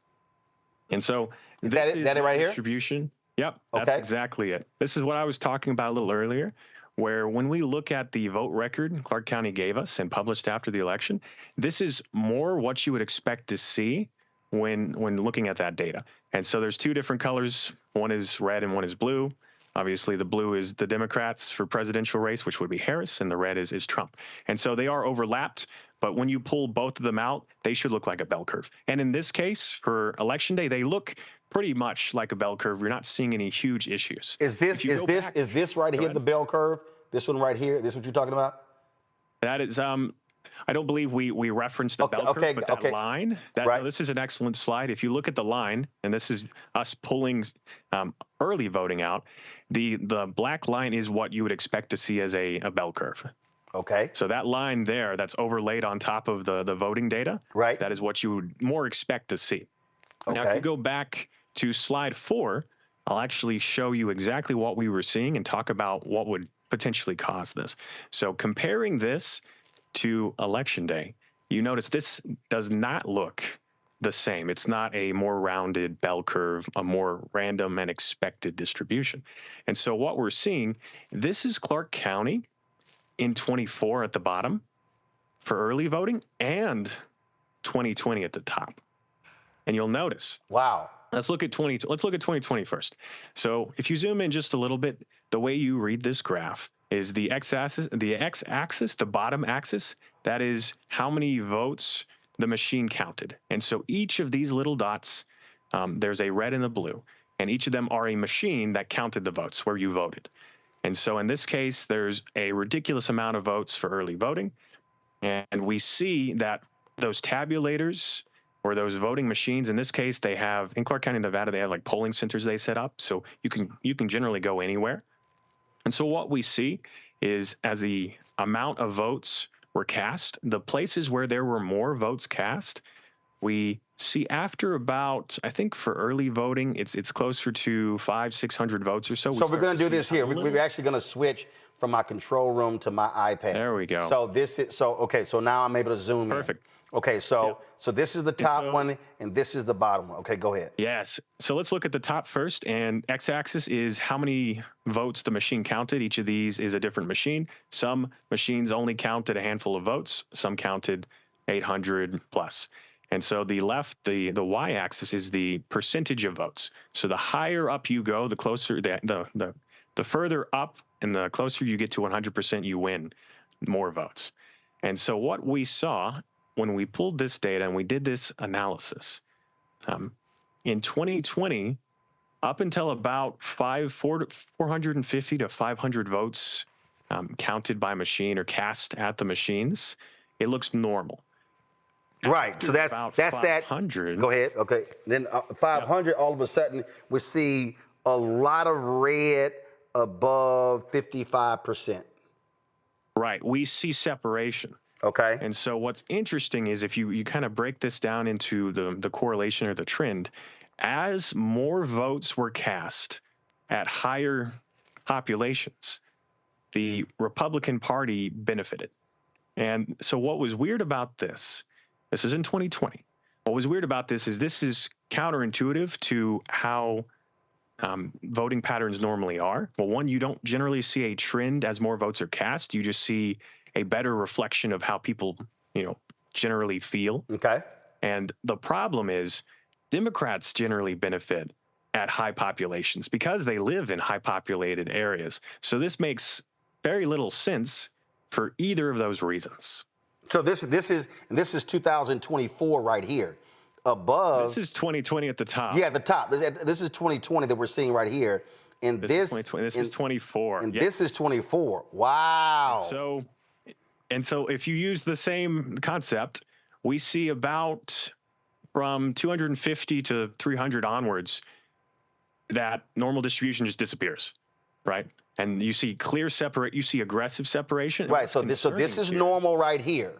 And so is that it right here? Distribution. Yep, that's exactly it. This is what I was talking about a little earlier, where when we look at the vote record Clark County gave us and published after the election, this is more what you would expect to see when looking at that data. And so there's 2 different colors. One is red and one is blue. Obviously, the blue is the Democrats for presidential race, which would be Harris, and the red is Trump. And so they are overlapped, but when you pull both of them out, they should look like a bell curve. And in this case, for election day, they look pretty much like a bell curve. You're not seeing any huge issues. Is this right here the bell curve? This one right here? This what you're talking about? That is I don't believe we referenced the bell curve, but that line, this is an excellent slide. If you look at the line, and this is us pulling early voting out, the black line is what you would expect to see as a bell curve. Okay. So that line there, that's overlaid on top of the voting data, right? That is what you would more expect to see. Okay. Now, if you go back to slide 4, I'll actually show you exactly what we were seeing and talk about what would potentially cause this. So comparing this to election day, you notice this does not look the same. It's not a more rounded bell curve, a more random and expected distribution. And so what we're seeing, this is Clark County in 24 at the bottom for early voting and 2020 at the top. And you'll notice. Wow. Let's look at 2020 first. So if you zoom in just a little bit, the way you read this graph is the x-axis, the bottom axis, that is how many votes the machine counted. And so each of these little dots, there's a red and a blue, and each of them are a machine that counted the votes where you voted. And so in this case, there's a ridiculous amount of votes for early voting. And we see that those tabulators or those voting machines, in this case, they have, in Clark County, Nevada, they have like polling centers they set up. So you can generally go anywhere. And so what we see is as the amount of votes were cast, the places where there were more votes cast, we see after about, I think for early voting, it's closer to 500-600 votes or so. So we're going to do this here. We're actually going to switch from my control room to my iPad. There we go. So this is okay. So now I'm able to zoom in. Perfect. Okay, so this is the top one, and this is the bottom one. Okay, go ahead. Yes. So let's look at the top first, and x-axis is how many votes the machine counted. Each of these is a different machine. Some machines only counted a handful of votes. Some counted 800 plus. And so the left, the y-axis is the percentage of votes. So the higher up you go, the closer the further up and the closer you get to 100%, you win more votes. And so what we saw when we pulled this data and we did this analysis, in 2020, up until about 450 to 500 votes counted by machine or cast at the machines, it looks normal. Right. So that's that. 500. Go ahead. Okay. Then 500. All of a sudden, we see a lot of red above 55%. Right. We see separation. Okay. And so what's interesting is if you kind of break this down into the correlation or the trend, as more votes were cast at higher populations, the Republican Party benefited. And so what was weird about this is in 2020. What was weird about this is counterintuitive to how voting patterns normally are. Well, one, you don't generally see a trend as more votes are cast. You just see a better reflection of how people, generally feel. Okay. And the problem is Democrats generally benefit at high populations because they live in high populated areas. So this makes very little sense for either of those reasons. So this is 2024 right here. Above. This is 2020 at the top. Yeah, at the top. This is 2020 that we're seeing right here. And this is 24. And this is 24. Wow. And so if you use the same concept, we see about from 250 to 300 onwards, that normal distribution just disappears, right? And you see you see aggressive separation. Right. So this is normal right here.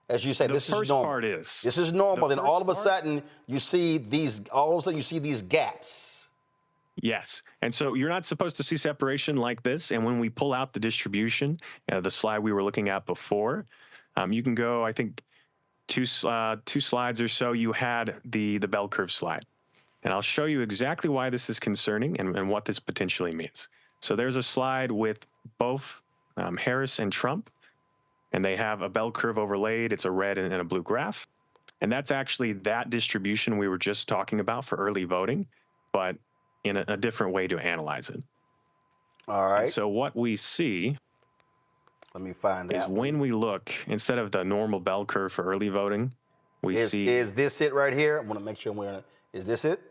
As you say, this is normal. This is normal. Then all of a sudden you see these gaps. Yes. And so you're not supposed to see separation like this. And when we pull out the distribution, the slide we were looking at before, you can go, I think, two slides or so, you had the bell curve slide. And I'll show you exactly why this is concerning and what this potentially means. So there's a slide with both Harris and Trump, and they have a bell curve overlaid. It's a red and a blue graph. And that's actually that distribution we were just talking about for early voting, but in a different way to analyze it. All right. And so what we see, let me find that, is when we look, instead of the normal bell curve for early voting, we see. Is this it right here? I want to make sure is this it?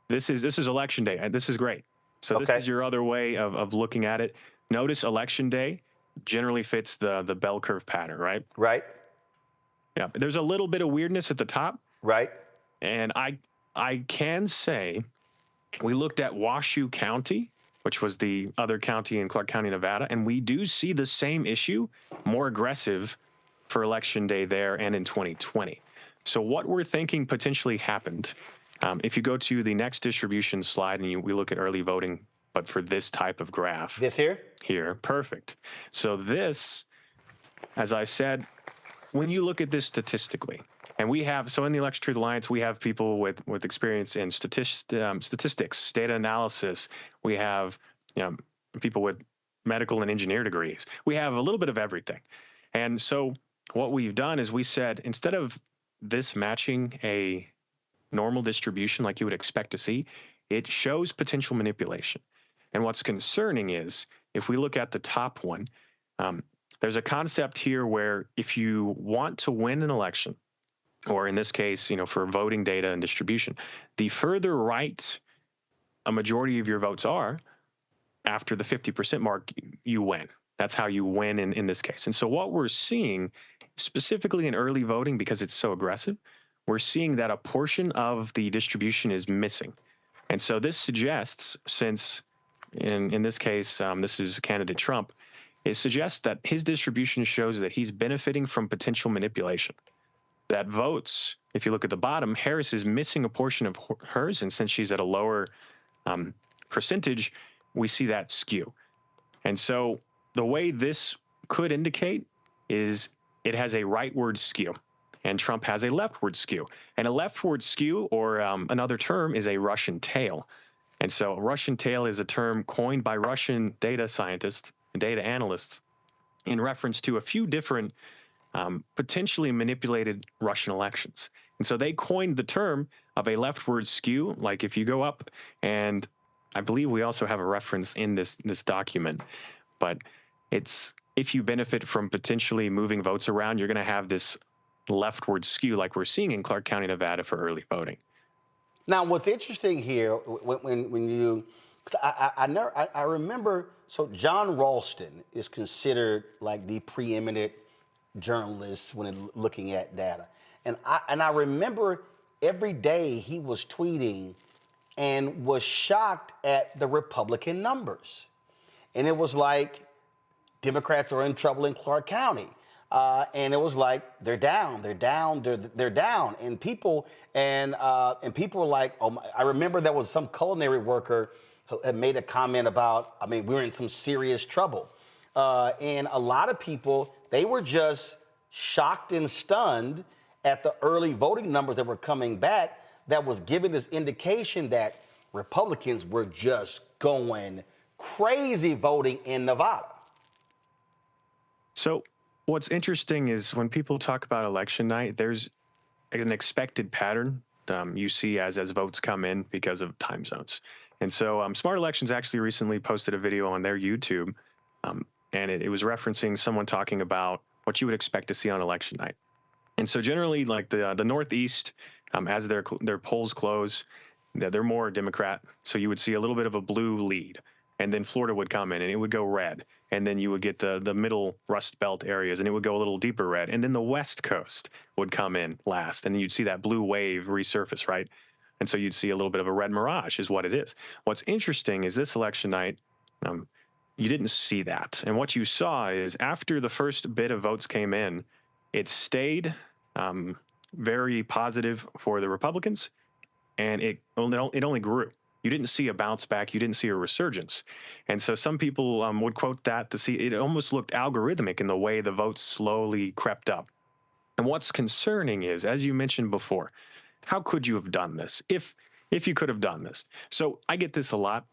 This is election day. And this is great. So this is your other way of looking at it. Notice election day generally fits the bell curve pattern, right? Right. Yeah. There's a little bit of weirdness at the top. Right. And I can say we looked at Washoe County, which was the other county in Clark County, Nevada, and we do see the same issue, more aggressive for election day there and in 2020. So what we're thinking potentially happened, if you go to the next distribution slide and we look at early voting, but for this type of graph. This here? Here, perfect. So this, as I said, when you look at this statistically, and we have, so in the Election Truth Alliance, we have people with experience in statistics, data analysis. We have people with medical and engineer degrees. We have a little bit of everything. And so what we've done is we said, instead of this matching a normal distribution like you would expect to see, it shows potential manipulation. And what's concerning is, if we look at the top one, there's a concept here where if you want to win an election, or in this case, for voting data and distribution, the further right a majority of your votes are, after the 50% mark, you win. That's how you win in this case. And so what we're seeing, specifically in early voting, because it's so aggressive, we're seeing that a portion of the distribution is missing. And so this suggests, since in this case, this is candidate Trump, it suggests that his distribution shows that he's benefiting from potential manipulation. That votes, if you look at the bottom, Harris is missing a portion of hers, and since she's at a lower percentage, we see that skew. And so the way this could indicate is it has a rightward skew, and Trump has a leftward skew. And a leftward skew, or another term, is a Russian tail. And so a Russian tail is a term coined by Russian data scientists and data analysts in reference to a few different potentially manipulated Russian elections. And so they coined the term of a leftward skew, like if you go up, and I believe we also have a reference in this document, but it's if you benefit from potentially moving votes around, you're going to have this leftward skew like we're seeing in Clark County, Nevada for early voting. Now, what's interesting here, when you, I remember, so John Ralston is considered like the preeminent journalist when looking at data. And I remember every day he was tweeting and was shocked at the Republican numbers. And it was like, Democrats are in trouble in Clark County. And it was like, they're down. And people were like, oh my, I remember there was some culinary worker who had made a comment about, I mean, we were in some serious trouble. And a lot of people, they were just shocked and stunned at the early voting numbers that were coming back that was giving this indication that Republicans were just going crazy voting in Nevada. So what's interesting is when people talk about election night, there's an expected pattern you see as votes come in because of time zones. And so Smart Elections actually recently posted a video on their YouTube, and it was referencing someone talking about what you would expect to see on election night. And so generally, like the Northeast, as their polls close, they're more Democrat. So you would see a little bit of a blue lead. And then Florida would come in and it would go red. And then you would get the middle Rust Belt areas and it would go a little deeper red. And then the West Coast would come in last. And then you'd see that blue wave resurface, right? And so you'd see a little bit of a red mirage is what it is. What's interesting is this election night, you didn't see that. And what you saw is after the first bit of votes came in, it stayed very positive for the Republicans, and it only grew. You didn't see a bounce back. You didn't see a resurgence. And so some people would quote that to see it almost looked algorithmic in the way the votes slowly crept up. And what's concerning is, as you mentioned before, how could you have done this if you could have done this? So I get this a lot,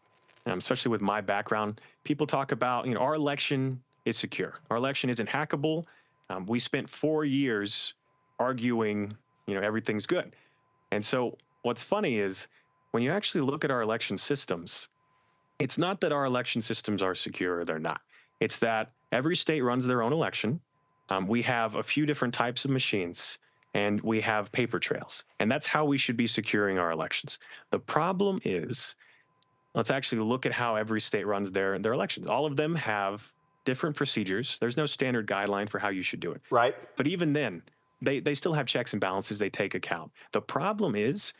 especially with my background. People talk about, our election is secure. Our election isn't hackable. We spent 4 years arguing, everything's good. And so what's funny is when you actually look at our election systems, it's not that our election systems are secure or they're not. It's that every state runs their own election. We have a few different types of machines, and we have paper trails. And that's how we should be securing our elections. The problem is, let's actually look at how every state runs their elections. All of them have different procedures. There's no standard guideline for how you should do it. Right. But even then, they still have checks and balances they take account. The problem is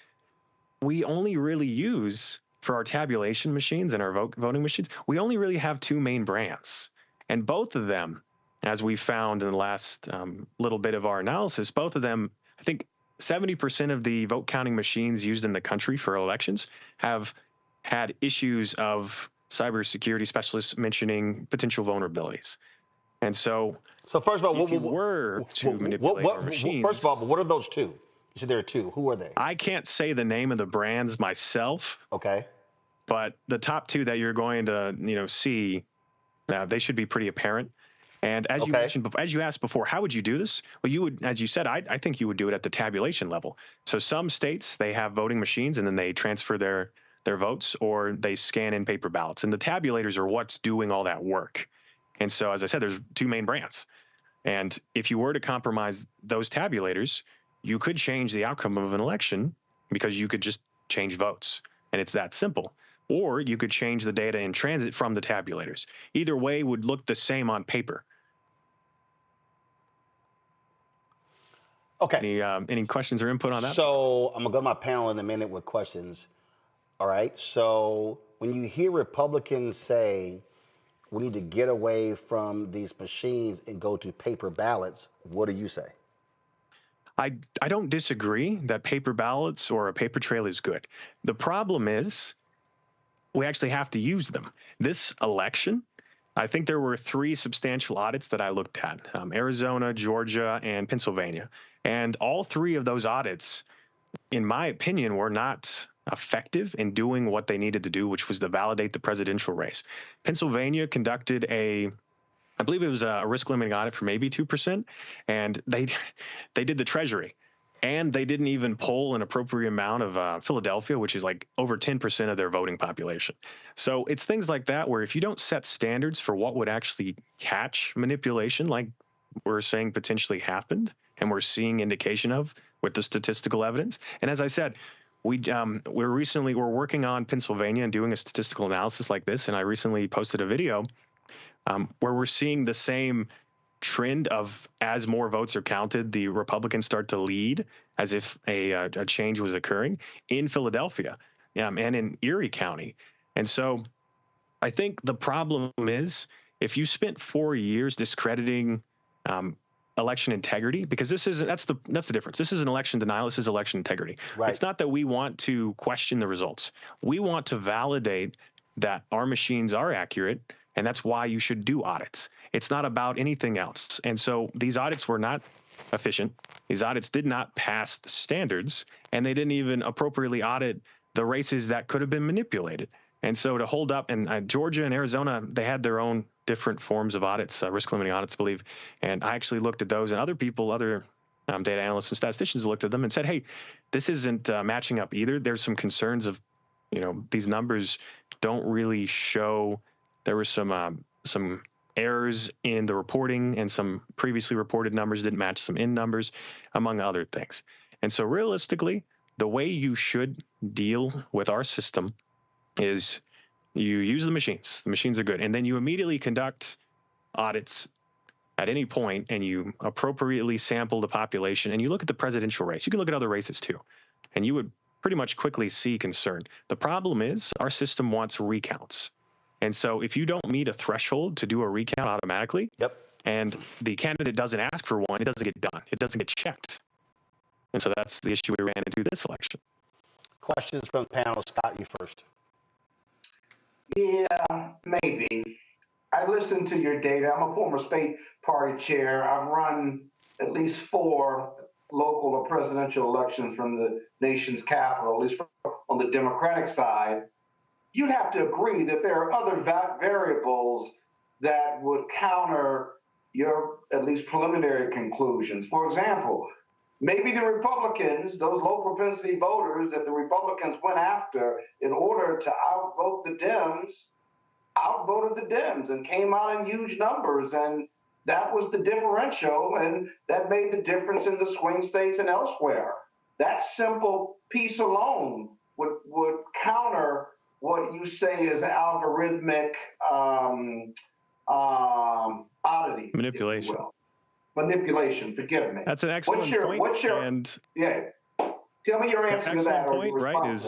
we only really use, for our tabulation machines and our voting machines, we only really have two main brands. And both of them, as we found in the last little bit of our analysis, both of them, I think 70% of the vote counting machines used in the country for elections have had issues of cybersecurity specialists mentioning potential vulnerabilities. And so first of all, if you were to manipulate our machines... First of all, what are those two? You said there are two. Who are they? I can't say the name of the brands myself. Okay. But the top two that you're going to, see, they should be pretty apparent. And as you mentioned, as you asked before, how would you do this? Well, you would, as you said, I think you would do it at the tabulation level. So some states, they have voting machines and then they transfer their votes, or they scan in paper ballots. And the tabulators are what's doing all that work. And so, as I said, there's two main brands. And if you were to compromise those tabulators, you could change the outcome of an election because you could just change votes. And it's that simple. Or you could change the data in transit from the tabulators. Either way would look the same on paper. Okay. Any questions or input on that? So I'm going to go to my panel in a minute with questions. All right. So when you hear Republicans say we need to get away from these machines and go to paper ballots, what do you say? I don't disagree that paper ballots or a paper trail is good. The problem is we actually have to use them. This election, I think there were 3 substantial audits that I looked at, Arizona, Georgia, and Pennsylvania. And all 3 of those audits, in my opinion, were not effective in doing what they needed to do, which was to validate the presidential race. Pennsylvania conducted I believe it was a risk limiting audit for maybe 2%, and they did the Treasury. And they didn't even poll an appropriate amount of Philadelphia, which is like over 10% of their voting population. So it's things like that where if you don't set standards for what would actually catch manipulation, like we're saying potentially happened, and we're seeing indication of with the statistical evidence. And as I said, we're working on Pennsylvania and doing a statistical analysis like this. And I recently posted a video where we're seeing the same trend of as more votes are counted, the Republicans start to lead as if a change was occurring in Philadelphia and in Erie County. And so I think the problem is if you spent 4 years discrediting election integrity, because that's the difference. This is an election denial. This is election integrity. Right. It's not that we want to question the results. We want to validate that our machines are accurate, and that's why you should do audits. It's not about anything else. And so these audits were not efficient. These audits did not pass the standards, and they didn't even appropriately audit the races that could have been manipulated. And so to hold up, and Georgia and Arizona, they had their own different forms of audits, risk limiting audits, I believe. And I actually looked at those, and other data analysts and statisticians looked at them and said, hey, this isn't matching up either. There's some concerns of, these numbers don't really show. There were some errors in the reporting, and some previously reported numbers didn't match some in numbers, among other things. And so realistically, the way you should deal with our system is you use the machines. The machines are good. And then you immediately conduct audits at any point, and you appropriately sample the population, and you look at the presidential race. You can look at other races too, and you would pretty much quickly see concern. The problem is our system wants recounts. And so if you don't meet a threshold to do a recount automatically, and the candidate doesn't ask for one, it doesn't get done. It doesn't get checked. And so that's the issue we ran into this election. Questions from the panel. Scott, you first. Yeah, maybe. I listened to your data. I'm a former state party chair. I've run at least 4 local or presidential elections from the nation's capital, at least on the Democratic side. You'd have to agree that there are other variables that would counter your at least preliminary conclusions. For example, maybe the Republicans, those low propensity voters that the Republicans went after in order to outvote the Dems, outvoted the Dems and came out in huge numbers. And that was the differential, and that made the difference in the swing states and elsewhere. That simple piece alone would counter what you say is algorithmic oddity. Manipulation. Manipulation, forgive me. That's an excellent point. Tell me your answer to that. Point, right,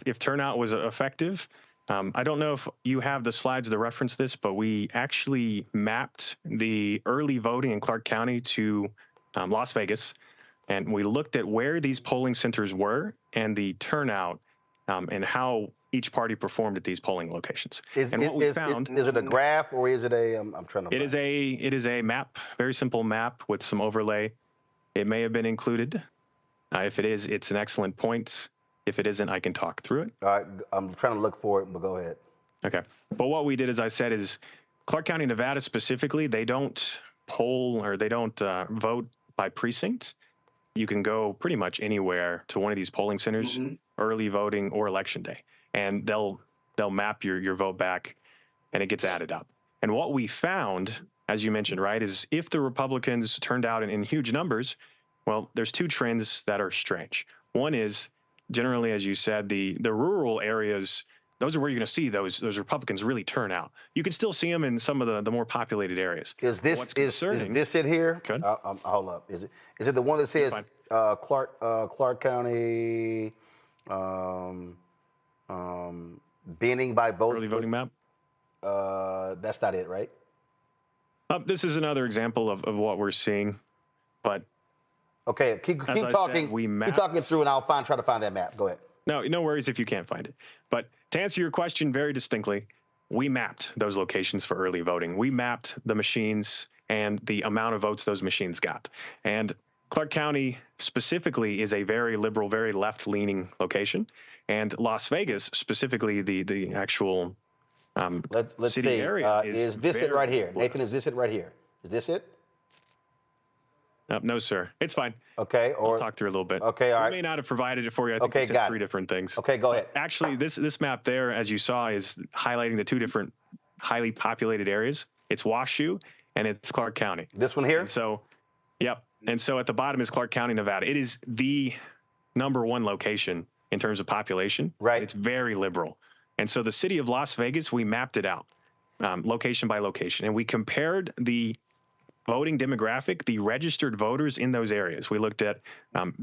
if turnout was effective. I don't know if you have the slides to reference this, but we actually mapped the early voting in Clark County to Las Vegas, and we looked at where these polling centers were and the turnout and how each party performed at these polling locations. Is it a graph, or is it a? I'm trying to. It is a map, very simple map with some overlay. It may have been included. If it is, it's an excellent point. If it isn't, I can talk through it. All right, I'm trying to look for it, but go ahead. Okay. But what we did, as I said, is Clark County, Nevada specifically, they don't poll or they don't vote by precinct. You can go pretty much anywhere to one of these polling centers, early voting or election day, and they'll map your vote back, and it gets added up. And what we found, as you mentioned, right, is if the Republicans turned out in huge numbers, well, there's 2 trends that are strange. One is, generally, as you said, the rural areas, those are where you're going to see those Republicans really turn out. You can still see them in some of the more populated areas. Is this it here? Good. Hold up. Is it the one that says Clark County Binning by votes. Early voting map. That's not it, right? This is another example of what we're seeing, but okay, keep talking. Keep talking through, and I'll try to find that map. Go ahead. No worries if you can't find it. But to answer your question very distinctly, we mapped those locations for early voting. We mapped the machines and the amount of votes those machines got. And Clark County specifically is a very liberal, very left-leaning location, and Las Vegas specifically, the actual let's city see. area is this it right here? Nathan, is this it right here? Is this it? No, sir. It's fine. Okay. I'll talk through a little bit. Okay, all right. We may not have provided it for you. I think Okay, it's got three different things. Okay, go ahead. Actually, this map there, as you saw, is highlighting the two different highly populated areas. It's Washoe and it's Clark County. This one here? And so, yep. And so at the bottom is Clark County, Nevada. It is the #1 location in terms of population. Right. It's very liberal. And so the city of Las Vegas, we mapped it out location by location, and we compared the voting demographic, the registered voters in those areas. We looked at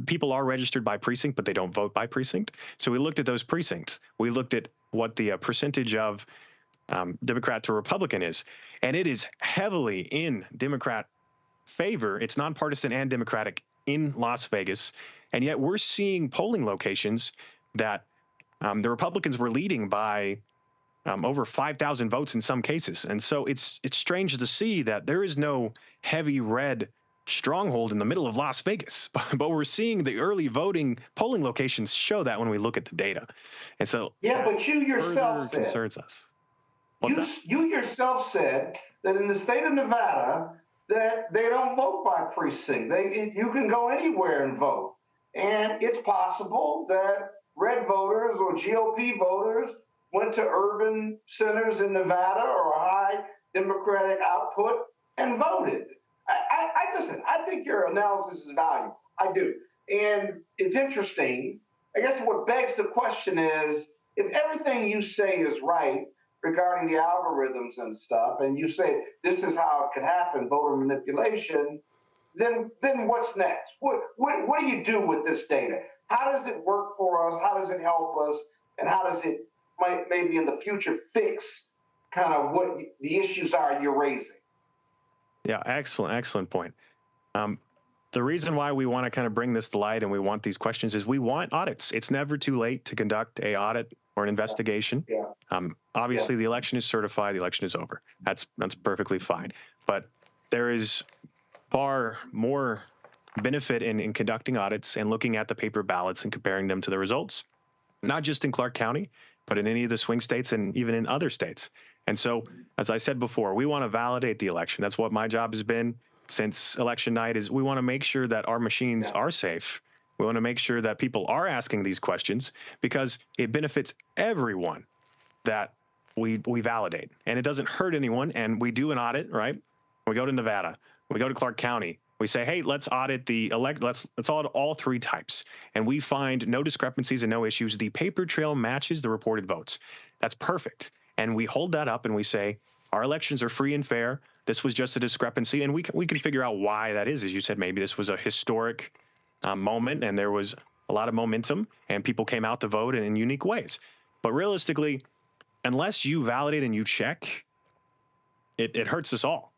people are registered by precinct, but they don't vote by precinct. So we looked at those precincts. We looked at what the percentage of Democrat to Republican is, and it is heavily in Democrat favor. It's nonpartisan and Democratic in Las Vegas, and yet we're seeing polling locations that the Republicans were leading by over 5,000 votes in some cases. And so it's strange to see that there is no heavy red stronghold in the middle of Las Vegas, but we're seeing the early voting polling locations show that when we look at the data. And so yeah, but you yourself said concerns us. You yourself said that in the state of Nevada that they don't vote by precinct. You can go anywhere and vote. And it's possible that red voters or GOP voters went to urban centers in Nevada or a high Democratic output and voted. Listen, I think your analysis is valuable. I do. And it's interesting. I guess what begs the question is, if everything you say is right regarding the algorithms and stuff, and you say this is how it could happen, voter manipulation, then what's next? What do you do with this data? How does it work for us? How does it help us? And how does it maybe in the future fix kind of what the issues are you're raising? Yeah, excellent point. The reason why we want to kind of bring this to light and we want these questions is we want audits. It's never too late to conduct a audit or an investigation. Yeah. Obviously, the election is certified. The election is over. That's perfectly fine. But there is far more benefit in conducting audits and looking at the paper ballots and comparing them to the results, not just in Clark County, but in any of the swing states and even in other states. And so, as I said before, we want to validate the election. That's what my job has been since election night, is we want to make sure that our machines are safe. We want to make sure that people are asking these questions because it benefits everyone that we validate. And it doesn't hurt anyone. And we do an audit, right? We go to Nevada. We go to Clark County. We say, hey, let's audit let's audit all three types. And we find no discrepancies and no issues. The paper trail matches the reported votes. That's perfect. And we hold that up and we say, our elections are free and fair. This was just a discrepancy. And we can figure out why that is. As you said, maybe this was a historic moment and there was a lot of momentum and people came out to vote in unique ways. But realistically, unless you validate and you check, it hurts us all.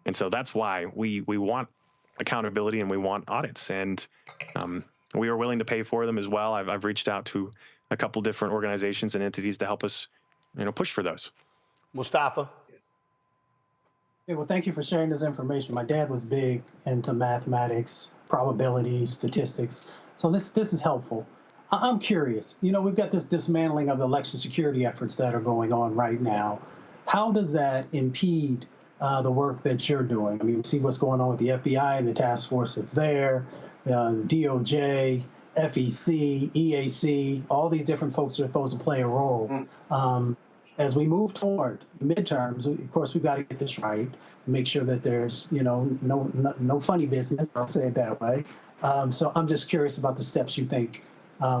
And so that's why we want accountability and we want audits, and we are willing to pay for them as well. I've reached out to a couple different organizations and entities to help us, push for those. Mustafa. Yeah, well, thank you for sharing this information. My dad was big into mathematics, probability, statistics, so this is helpful. I'm curious. We've got this dismantling of the election security efforts that are going on right now. How does that impede the work that you're doing? I mean, we see what's going on with the FBI and the task force that's there, DOJ, FEC, EAC, all these different folks are supposed to play a role. As we move toward midterms, of course, we've got to get this right, make sure that there's, no funny business, I'll say it that way. So I'm just curious about the steps you think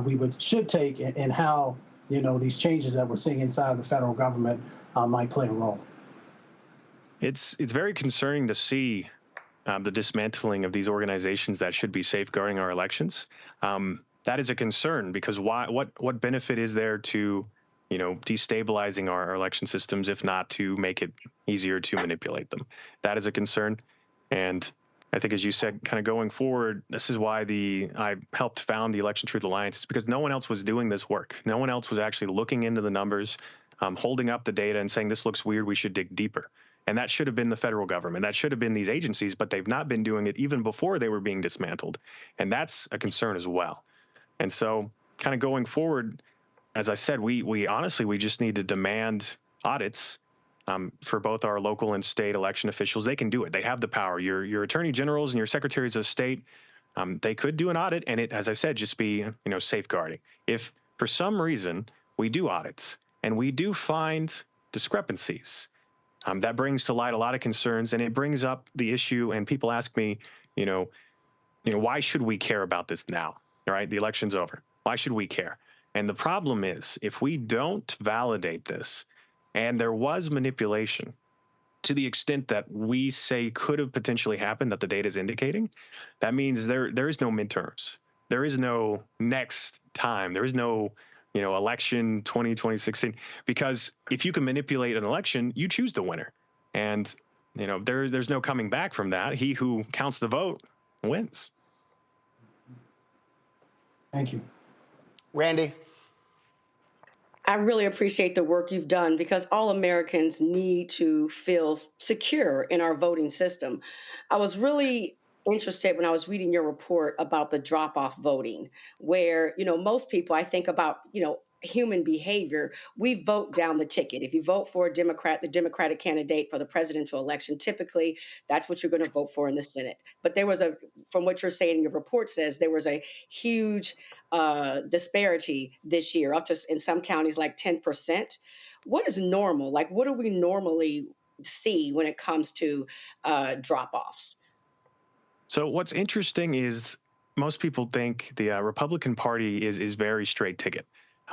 we should take and how, these changes that we're seeing inside the federal government might play a role. It's very concerning to see the dismantling of these organizations that should be safeguarding our elections. That is a concern because what benefit is there to destabilizing our election systems, if not to make it easier to manipulate them. That is a concern. And I think, as you said, kind of going forward, this is why I helped found the Election Truth Alliance. It's because no one else was doing this work. No one else was actually looking into the numbers, holding up the data and saying, this looks weird, we should dig deeper. And that should have been the federal government. That should have been these agencies, but they've not been doing it even before they were being dismantled. And that's a concern as well. And so kind of going forward, as I said, we honestly, we just need to demand audits for both our local and state election officials. They can do it. They have the power. Your attorney generals and your secretaries of state, they could do an audit, and it, as I said, just be safeguarding. If for some reason we do audits and we do find discrepancies, that brings to light a lot of concerns, and it brings up the issue. And people ask me, why should we care about this now? All right, the election's over. Why should we care? And the problem is, if we don't validate this, and there was manipulation to the extent that we say could have potentially happened, that the data is indicating, that means there is no midterms. There is no next time. There is no, election 2016, because if you can manipulate an election, you choose the winner. And, there's no coming back from that. He who counts the vote wins. Thank you. Randy? I really appreciate the work you've done, because all Americans need to feel secure in our voting system. I was really interested when I was reading your report about the drop-off voting, where, most people, I think about, human behavior, we vote down the ticket. If you vote for a Democrat, the Democratic candidate for the presidential election, typically that's what you're going to vote for in the Senate. But there was from what you're saying, your report says there was a huge disparity this year, up to in some counties like 10%. What is normal? Like, what do we normally see when it comes to drop-offs? So what's interesting is most people think the Republican Party is very straight ticket.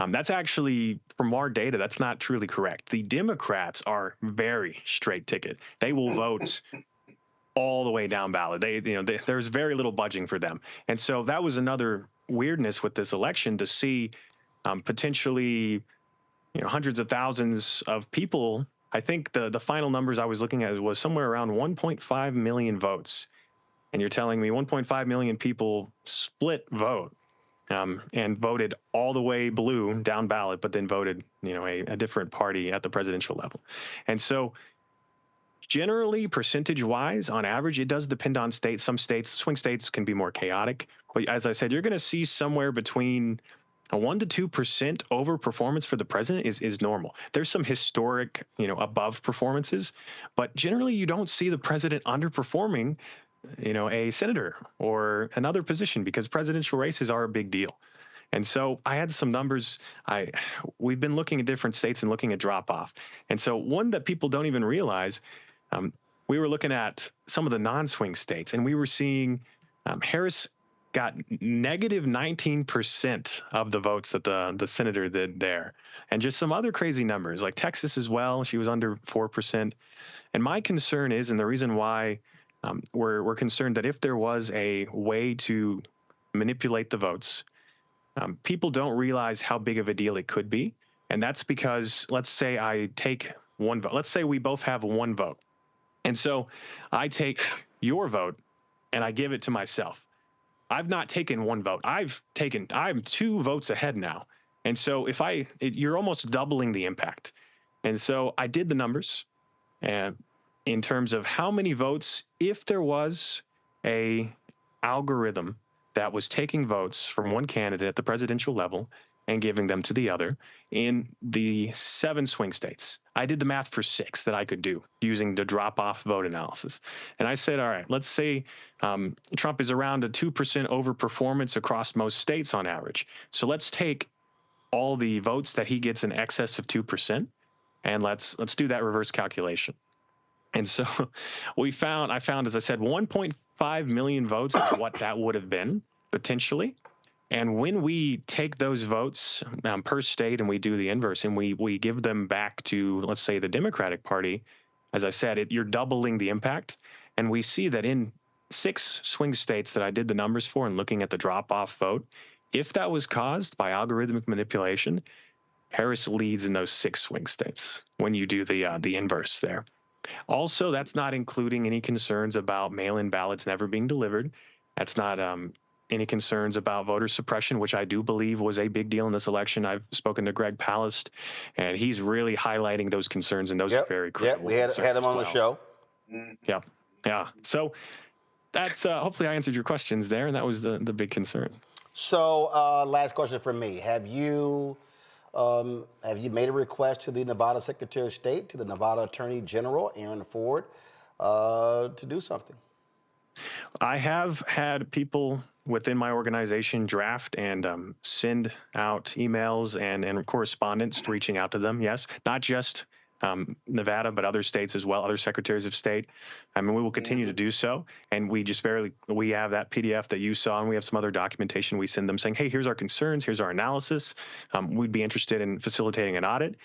That's actually, from our data, that's not truly correct. The Democrats are very straight ticket. They will vote all the way down ballot. There's very little budging for them. And so that was another weirdness with this election, to see potentially hundreds of thousands of people. I think the final numbers I was looking at was somewhere around 1.5 million votes. And you're telling me 1.5 million people split vote and voted all the way blue down ballot, but then voted, a different party at the presidential level. And so generally, percentage-wise, on average, it does depend on states. Some states, swing states, can be more chaotic. But as I said, you're going to see somewhere between a 1% to 2% overperformance for the president is normal. There's some historic, above performances, but generally you don't see the president underperforming a senator or another position, because presidential races are a big deal. And so I had some numbers. We've been looking at different states and looking at drop off. And so one that people don't even realize, we were looking at some of the non-swing states, and we were seeing Harris got negative 19% of the votes that the senator did there. And just some other crazy numbers, like Texas as well. She was under 4%. And my concern is, and the reason why we're concerned, that if there was a way to manipulate the votes, people don't realize how big of a deal it could be. And that's because, let's say I take one vote. Let's say we both have one vote. And so I take your vote and I give it to myself. I've not taken one vote. I'm 2 votes ahead now. And so you're almost doubling the impact. And so I did the numbers, and in terms of how many votes, if there was a algorithm that was taking votes from one candidate at the presidential level and giving them to the other in the 7 swing states. I did the math for 6 that I could do using the drop-off vote analysis. And I said, all right, let's say Trump is around a 2% overperformance across most states on average. So let's take all the votes that he gets in excess of 2%, and let's do that reverse calculation. And so I found, as I said, 1.5 million votes is what that would have been potentially. And when we take those votes per state and we do the inverse and we give them back to, let's say, the Democratic Party, as I said, you're doubling the impact. And we see that in 6 swing states that I did the numbers for and looking at the drop-off vote, if that was caused by algorithmic manipulation, Harris leads in those 6 swing states when you do the inverse there. Also, that's not including any concerns about mail-in ballots never being delivered. That's not any concerns about voter suppression, which I do believe was a big deal in this election. I've spoken to Greg Palast, and he's really highlighting those concerns, and those are very critical. Yeah, we had him on the show. Yeah. So that's hopefully I answered your questions there, and that was the big concern. So last question from me. Have you made a request to the Nevada Secretary of State, to the Nevada Attorney General, Aaron Ford, to do something? I have had people within my organization draft and send out emails and correspondence reaching out to them. Yes, not just Nevada, but other states as well, other secretaries of state. I mean, we will continue to do so. And we have that PDF that you saw, and we have some other documentation. We send them saying, hey, here's our concerns, here's our analysis. We'd be interested in facilitating an audit.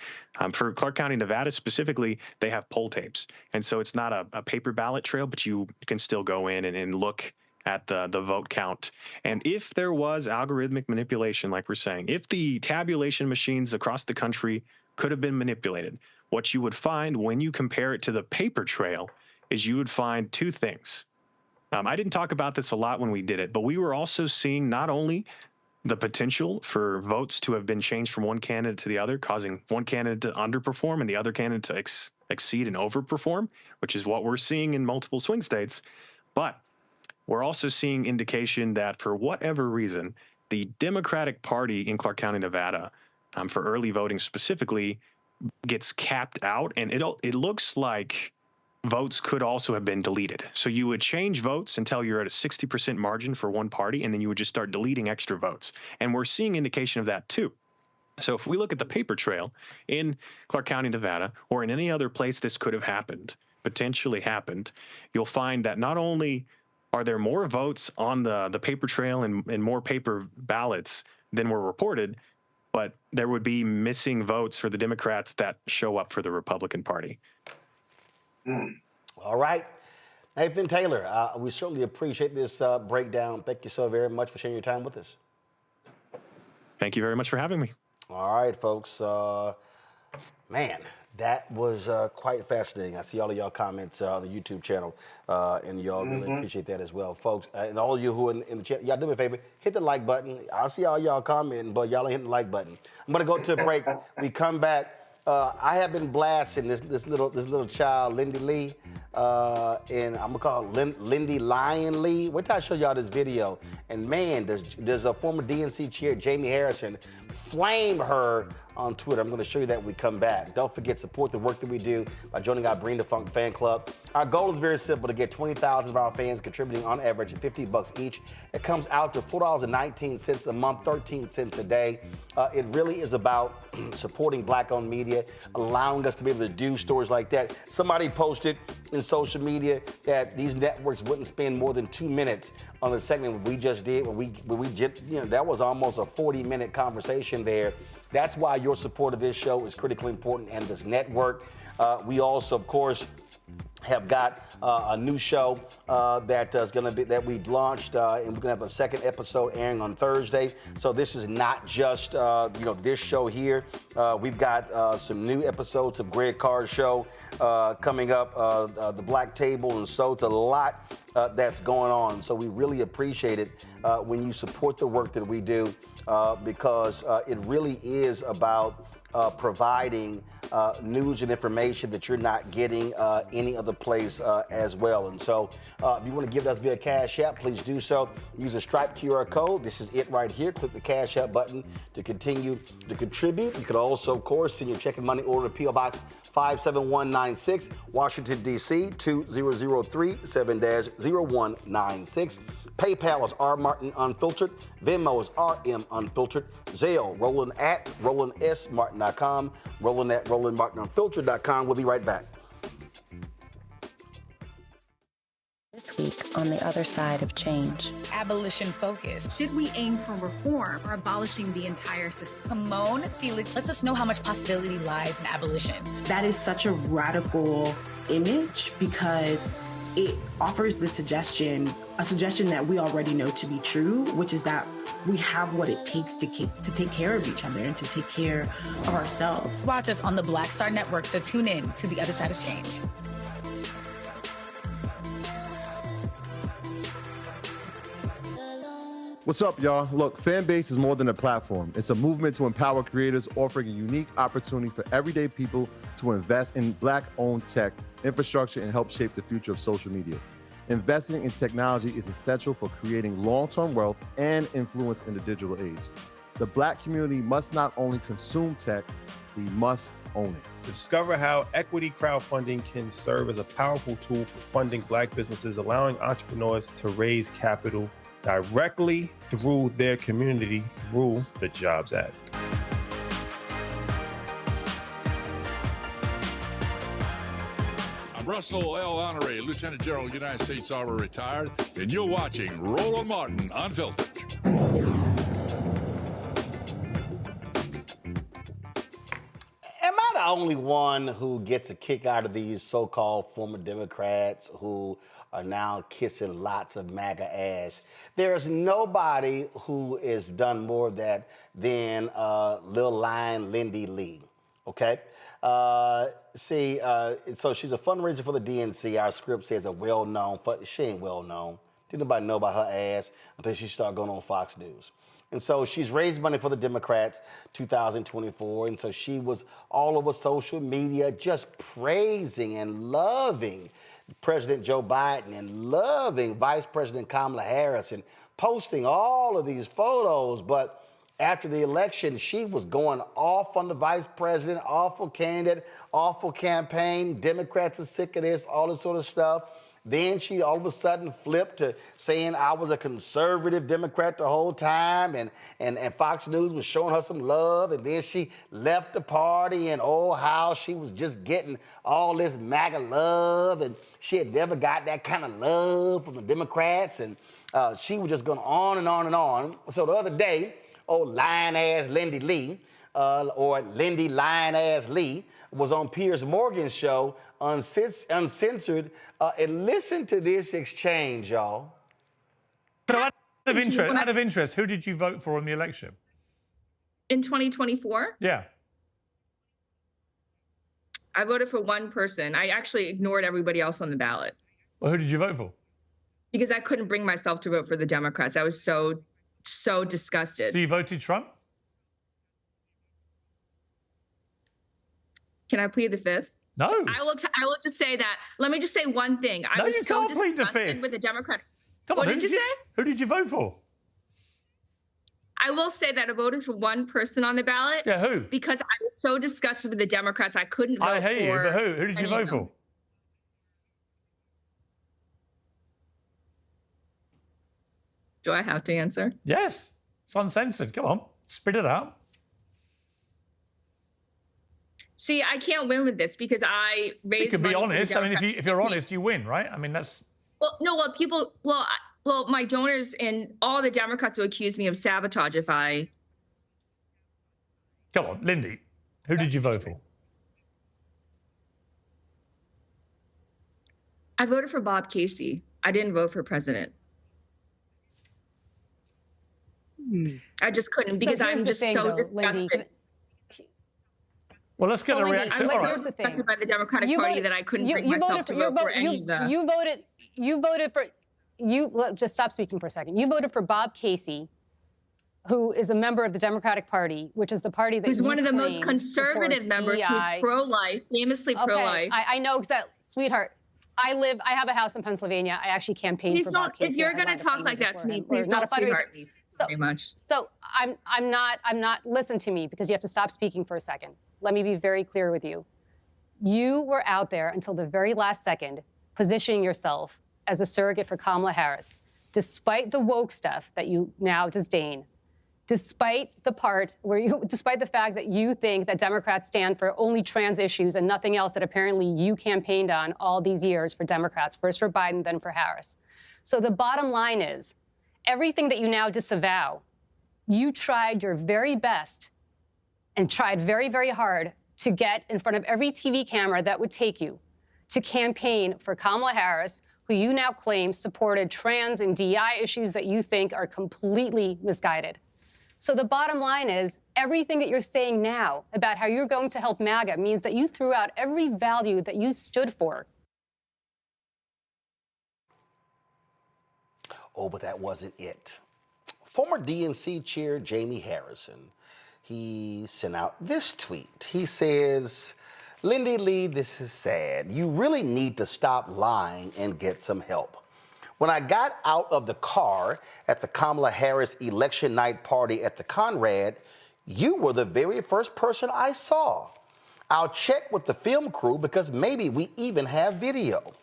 For Clark County, Nevada specifically, they have poll tapes. And so it's not a paper ballot trail, but you can still go in and look at the vote count. And if there was algorithmic manipulation, like we're saying, if the tabulation machines across the country could have been manipulated, what you would find when you compare it to the paper trail is you would find 2 things. I didn't talk about this a lot when we did it, but we were also seeing not only the potential for votes to have been changed from one candidate to the other, causing one candidate to underperform and the other candidate to exceed and overperform, which is what we're seeing in multiple swing states, but we're also seeing indication that for whatever reason, the Democratic Party in Clark County, Nevada, for early voting specifically, gets capped out, and it looks like votes could also have been deleted. So you would change votes until you're at a 60% margin for one party, and then you would just start deleting extra votes. And we're seeing indication of that too. So if we look at the paper trail in Clark County, Nevada, or in any other place this could have happened, potentially happened, you'll find that not only are there more votes on the paper trail and more paper ballots than were reported, but there would be missing votes for the Democrats that show up for the Republican Party. All right. Nathan Taylor, we certainly appreciate this breakdown. Thank you so very much for sharing your time with us. Thank you very much for having me. All right, folks. Man, that was quite fascinating. I see all of y'all comments on the YouTube channel, and y'all really appreciate that as well, folks. And all of you who are in the chat, y'all do me a favor, hit the like button. I see all y'all commenting, but y'all ain't hitting the like button. I'm gonna go to a break. We come back. I have been blasting this little child, Lindy Li, and I'm gonna call her Lindy Li. Wait till I show y'all this video. And man, does a former DNC chair, Jamie Harrison, flame her on Twitter. I'm going to show you that when we come back. Don't forget, support the work that we do by joining our Bring the Funk fan club. Our goal is very simple, to get 20,000 of our fans contributing on average $50 each. It comes out to $4.19 a month, 13 cents a day. It really is about supporting Black-owned media, allowing us to be able to do stories like that. Somebody posted in social media that these networks wouldn't spend more than 2 minutes on the segment we just did. That was almost a 40-minute conversation there. That's why your support of this show is critically important, and this network. We also, of course, have got a new show that we launched, and we're gonna have a second episode airing on Thursday. So this is not just this show here. We've got some new episodes of Greg Carr's show coming up, the Black Table, and so it's a lot that's going on. So we really appreciate it when you support the work that we do, because it really is about providing news and information that you're not getting any other place as well. And so if you want to give us via Cash App, please do so. Use a Stripe QR code. This is it right here. Click the Cash App button to continue to contribute. You can also, of course, send your check and money order to P.O. Box 57196, Washington, D.C. 2003 7-0196. PayPal is R Martin Unfiltered. Venmo is RM Unfiltered. Zelle, Roland at RolandSMartin.com. Roland at RolandMartinUnfiltered.com. We'll be right back. This week on The Other Side of Change. Abolition focus. Should we aim for reform or abolishing the entire system? Simone Felix lets us know how much possibility lies in abolition. That is such a radical image because it offers the suggestion, a suggestion that we already know to be true, which is that we have what it takes to take care of each other and to take care of ourselves. Watch us on the Black Star Network, so tune in to The Other Side of Change. What's up, y'all? Look, Fanbase is more than a platform. It's a movement to empower creators, offering a unique opportunity for everyday people to invest in Black-owned tech, infrastructure, and help shape the future of social media. Investing in technology is essential for creating long-term wealth and influence in the digital age. The Black community must not only consume tech, we must own it. Discover how equity crowdfunding can serve as a powerful tool for funding Black businesses, allowing entrepreneurs to raise capital directly through their community through the Jobs Act. I'm Russell L. Honoré, Lieutenant General, United States Army, retired, and you're watching Roland Martin Unfiltered. Am I the only one who gets a kick out of these so-called former Democrats who are now kissing lots of MAGA ass? There's nobody who has done more of that than Grifter Lindy Li, okay? So she's a fundraiser for the DNC. Our script says a well-known, but she ain't well-known. Didn't nobody know about her ass until she started going on Fox News. And so she's raised money for the Democrats 2024. And so she was all over social media just praising and loving President Joe Biden and loving Vice President Kamala Harris and posting all of these photos. But after the election, she was going off on the vice president, awful candidate, awful campaign. Democrats are sick of this, all this sort of stuff. Then she all of a sudden flipped to saying I was a conservative Democrat the whole time, and Fox News was showing her some love. And then she left the party, and oh, how she was just getting all this MAGA love, and she had never got that kind of love from the Democrats, and she was just going on and on and on. So the other day, old lying-ass Lindy Li, or Lindy lying-ass Li, was on Piers Morgan's show, Uncensored, and listen to this exchange, y'all. So out of interest, who did you vote for in the election? In 2024? Yeah. I voted for one person. I actually ignored everybody else on the ballot. Well, who did you vote for? Because I couldn't bring myself to vote for the Democrats. I was so disgusted. So you voted Trump? Can I plead the fifth? No. I will just say that. Let me just say one thing. I was so disgusted with the Democratic. What did you say? Who did you vote for? I will say that I voted for one person on the ballot. Yeah, who? Because I was so disgusted with the Democrats, I couldn't vote for. I hate you, but who? Who did you vote for? Do I have to answer? Yes. It's uncensored. Come on, spit it out. See, I can't win with this because I raised. You could be money honest. I mean, if you're honest, you win, right? I mean, that's. Well, no. Well, my donors and all the Democrats will accuse me of sabotage if I. Come on, Lindy. Who did you vote for? I voted for Bob Casey. I didn't vote for president. I just couldn't because I'm just so disgusted. Well, let's get a reaction. I'm here's the thing. By the Democratic Party that I couldn't bring myself to vote for any of the. You voted for. Just stop speaking for a second. You voted for Bob Casey, who is a member of the Democratic Party, which is the party that who's one of the most conservative members, who's pro-life, famously pro-life. I know exactly, sweetheart. I have a house in Pennsylvania. I actually campaigned for Bob Casey. If you're going to talk like that to me, please don't sweetheart me very much. So I'm not. Listen to me because you have to stop speaking for a second. Let me be very clear with you. You were out there until the very last second, positioning yourself as a surrogate for Kamala Harris, despite the woke stuff that you now disdain, despite the fact that you think that Democrats stand for only trans issues and nothing else that apparently you campaigned on all these years for Democrats, first for Biden, then for Harris. So the bottom line is, everything that you now disavow, you tried your very best and tried very, very hard to get in front of every TV camera that would take you to campaign for Kamala Harris who you now claim supported trans and DEI issues that you think are completely misguided. So the bottom line is, everything that you're saying now about how you're going to help MAGA means that you threw out every value that you stood for. Oh, but that wasn't it. Former DNC chair Jamie Harrison, he sent out this tweet. He says, Lindy Li, this is sad. You really need to stop lying and get some help. When I got out of the car at the Kamala Harris election night party at the Conrad, you were the very first person I saw. I'll check with the film crew because maybe we even have video.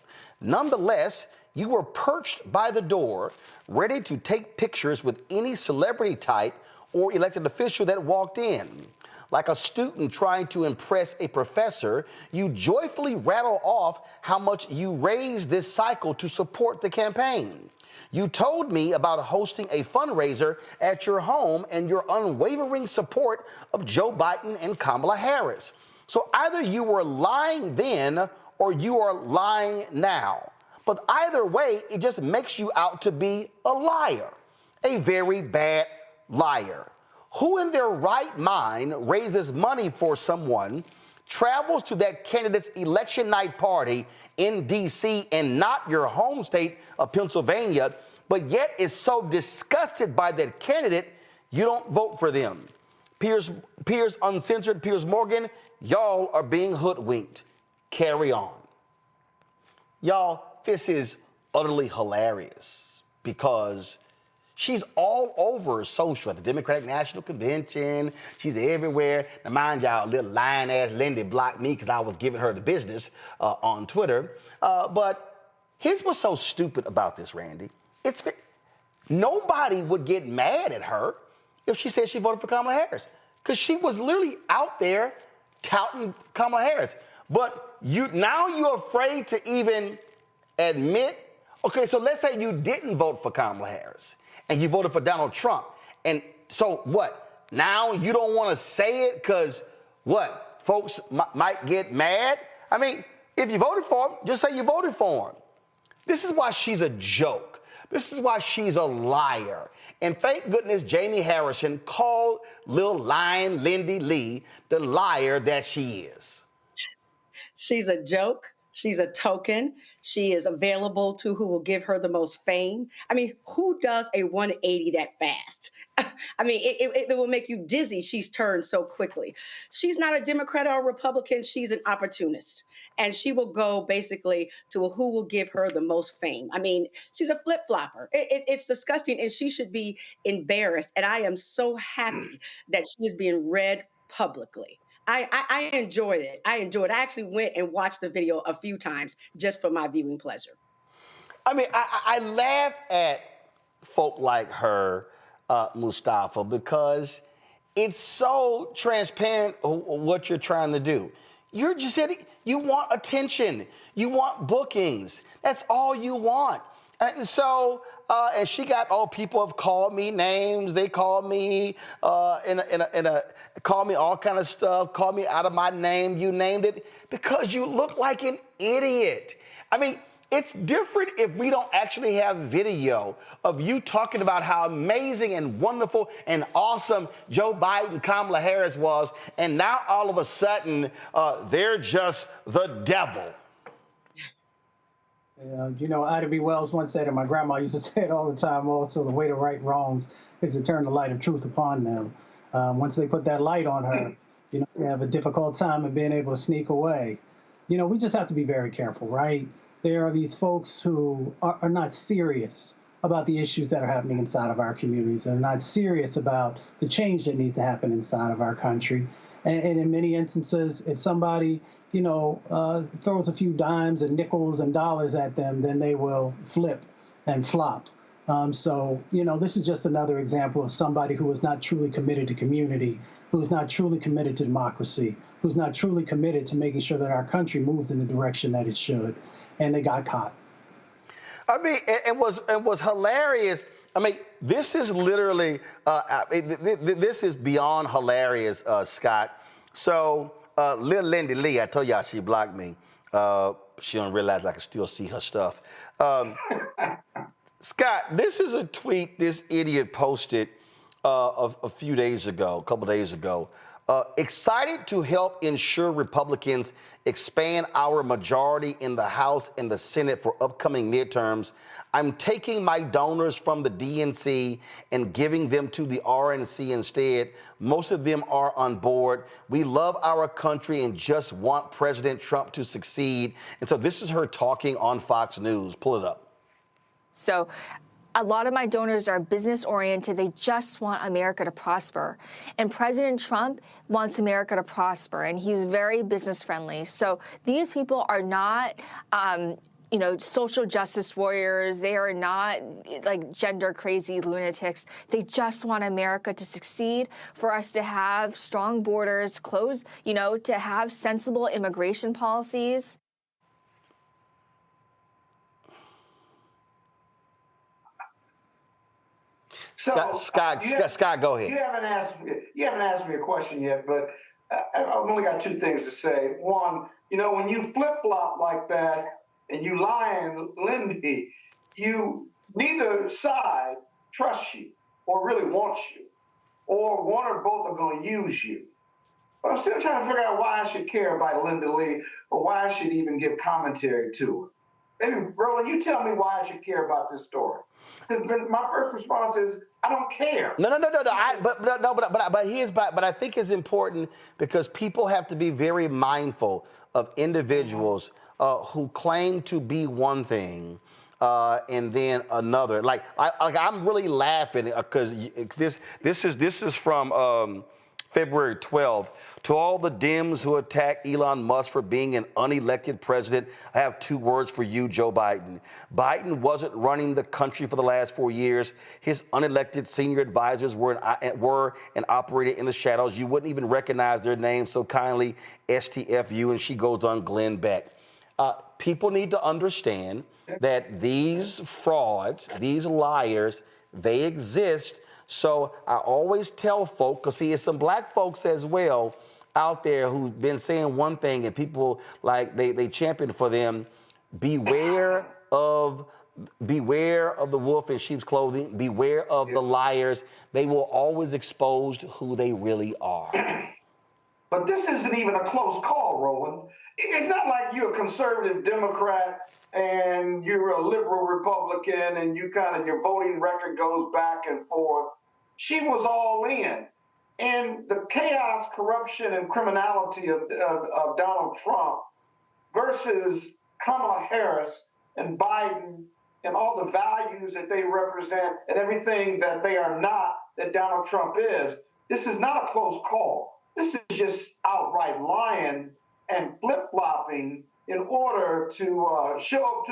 Nonetheless, you were perched by the door, ready to take pictures with any celebrity type or elected official that walked in. Like a student trying to impress a professor, you joyfully rattle off how much you raised this cycle to support the campaign. You told me about hosting a fundraiser at your home and your unwavering support of Joe Biden and Kamala Harris. So either you were lying then or you are lying now. But either way, it just makes you out to be a liar, a very bad liar. Who in their right mind raises money for someone, travels to that candidate's election night party in D.C. and not your home state of Pennsylvania, but yet is so disgusted by that candidate, you don't vote for them? Piers Uncensored, Piers Morgan, y'all are being hoodwinked. Carry on. Y'all, this is utterly hilarious because she's all over social at the Democratic National Convention. She's everywhere. Now, mind y'all, little lying-ass Lindy blocked me because I was giving her the business on Twitter. But here's what's so stupid about this, Randy. Nobody would get mad at her if she said she voted for Kamala Harris because she was literally out there touting Kamala Harris. But now you're afraid to even admit, okay, so let's say you didn't vote for Kamala Harris and you voted for Donald Trump. And so what? Now you don't want to say it because what? Folks might get mad? I mean, if you voted for him, just say you voted for him. This is why she's a joke. This is why she's a liar. And thank goodness Jamie Harrison called Lil Lion Lindy Li the liar that she is. She's a joke. She's a token. She is available to who will give her the most fame. I mean, who does a 180 that fast? I mean, it will make you dizzy. She's turned so quickly. She's not a Democrat or a Republican. She's an opportunist. And she will go basically to who will give her the most fame. I mean, she's a flip-flopper. It's disgusting, and she should be embarrassed. And I am so happy that she is being read publicly. I enjoyed it. I actually went and watched the video a few times just for my viewing pleasure. I mean, I laugh at folk like her, Mustafa, because it's so transparent what you're trying to do. You're just saying you want attention. You want bookings. That's all you want. And so, and she got, people have called me names. They called me, called me all kind of stuff, called me out of my name, you named it, because you look like an idiot. I mean, it's different if we don't actually have video of you talking about how amazing and wonderful and awesome Joe Biden, Kamala Harris was, and now all of a sudden, they're just the devil. You know, Ida B. Wells once said, and my grandma used to say it all the time also, the way to right wrongs is to turn the light of truth upon them. Once they put that light on her, you know, they have a difficult time in being able to sneak away. You know, we just have to be very careful, right? There are these folks who are not serious about the issues that are happening inside of our communities. They're not serious about the change that needs to happen inside of our country. And in many instances, if somebody throws a few dimes and nickels and dollars at them, then they will flip and flop. So, you know, this is just another example of somebody who is not truly committed to community, who's not truly committed to democracy, who's not truly committed to making sure that our country moves in the direction that it should. And they got caught. I mean, it was hilarious. I mean, this is literally, this is beyond hilarious, Scott. So, Lil Lindy Li, I told y'all she blocked me. She don't realize I can still see her stuff. Scott, this is a tweet this idiot posted a few days ago, a couple days ago. Excited to help ensure Republicans expand our majority in the House and the Senate for upcoming midterms. I'm taking my donors from the DNC and giving them to the RNC instead. Most of them are on board. We love our country and just want President Trump to succeed. And so this is her talking on Fox News. Pull it up. So a lot of my donors are business oriented. They just want America to prosper. And President Trump wants America to prosper, and he's very business friendly. So these people are not, social justice warriors. They are not like gender crazy lunatics. They just want America to succeed, for us to have strong borders, to have sensible immigration policies. So, Scott, go ahead. You haven't asked me a question yet, but I've only got two things to say. One, when you flip-flop like that and you lying, Lindy, neither side trusts you or really wants you, or one or both are going to use you. But I'm still trying to figure out why I should care about Lindy Li, or why I should even give commentary to her. Maybe, Roland, you tell me why I should care about this story. Because my first response is, I don't care. No. But I think it's important because people have to be very mindful of individuals who claim to be one thing and then another. I'm really laughing because this is from February 12th. To all the Dems who attack Elon Musk for being an unelected president, I have two words for you, Joe Biden. Biden wasn't running the country for the last 4 years. His unelected senior advisors were and operated in the shadows. You wouldn't even recognize their names so kindly, STFU, and she goes on Glenn Beck. People need to understand that these frauds, these liars, they exist. So I always tell folk, because see, it's some black folks as well out there who've been saying one thing and people they champion for them. Beware of the wolf in sheep's clothing. Beware of the liars. They will always expose who they really are. But this isn't even a close call, Roland. It's not like you're a conservative Democrat and you're a liberal Republican and your voting record goes back and forth. She was all in. And the chaos, corruption, and criminality of Donald Trump versus Kamala Harris and Biden and all the values that they represent and everything that they are not, that Donald Trump is, this is not a close call. This is just outright lying and flip-flopping in order to show up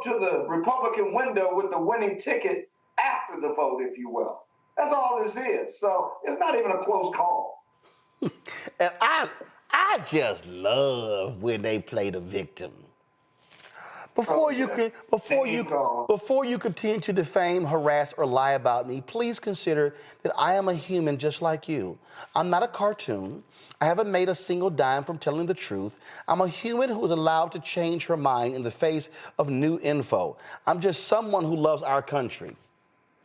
to the Republican window with the winning ticket after the vote, if you will. That's all this is. So it's not even a close call. And I just love when they play the victim. Before you continue to defame, harass, or lie about me, please consider that I am a human just like you. I'm not a cartoon. I haven't made a single dime from telling the truth. I'm a human who is allowed to change her mind in the face of new info. I'm just someone who loves our country.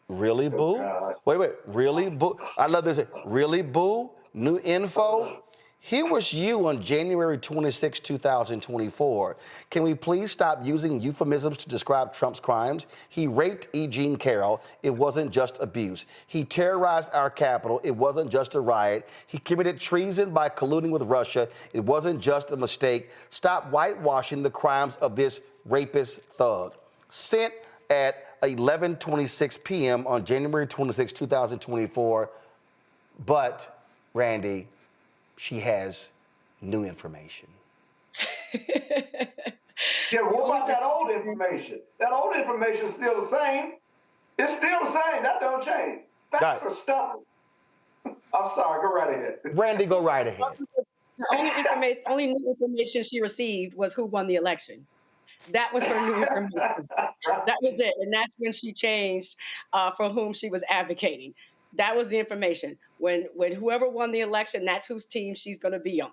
Really, boo? Wait, really, boo? I love this. Really, boo? New info? Here was you on January 26, 2024. Can we please stop using euphemisms to describe Trump's crimes? He raped E. Jean Carroll. It wasn't just abuse. He terrorized our capital. It wasn't just a riot. He committed treason by colluding with Russia. It wasn't just a mistake. Stop whitewashing the crimes of this rapist thug. Sent at 11:26 p.m. on January 26, 2024. But, Randy, she has new information. Yeah, what about that old information? That old information is still the same. It's still the same. That don't change. Facts are stubborn. I'm sorry. Go right ahead. Randy, go right ahead. The only new information she received was who won the election. That was her new information. That was it. And that's when she changed for whom she was advocating. That was the information. When whoever won the election, that's whose team she's going to be on.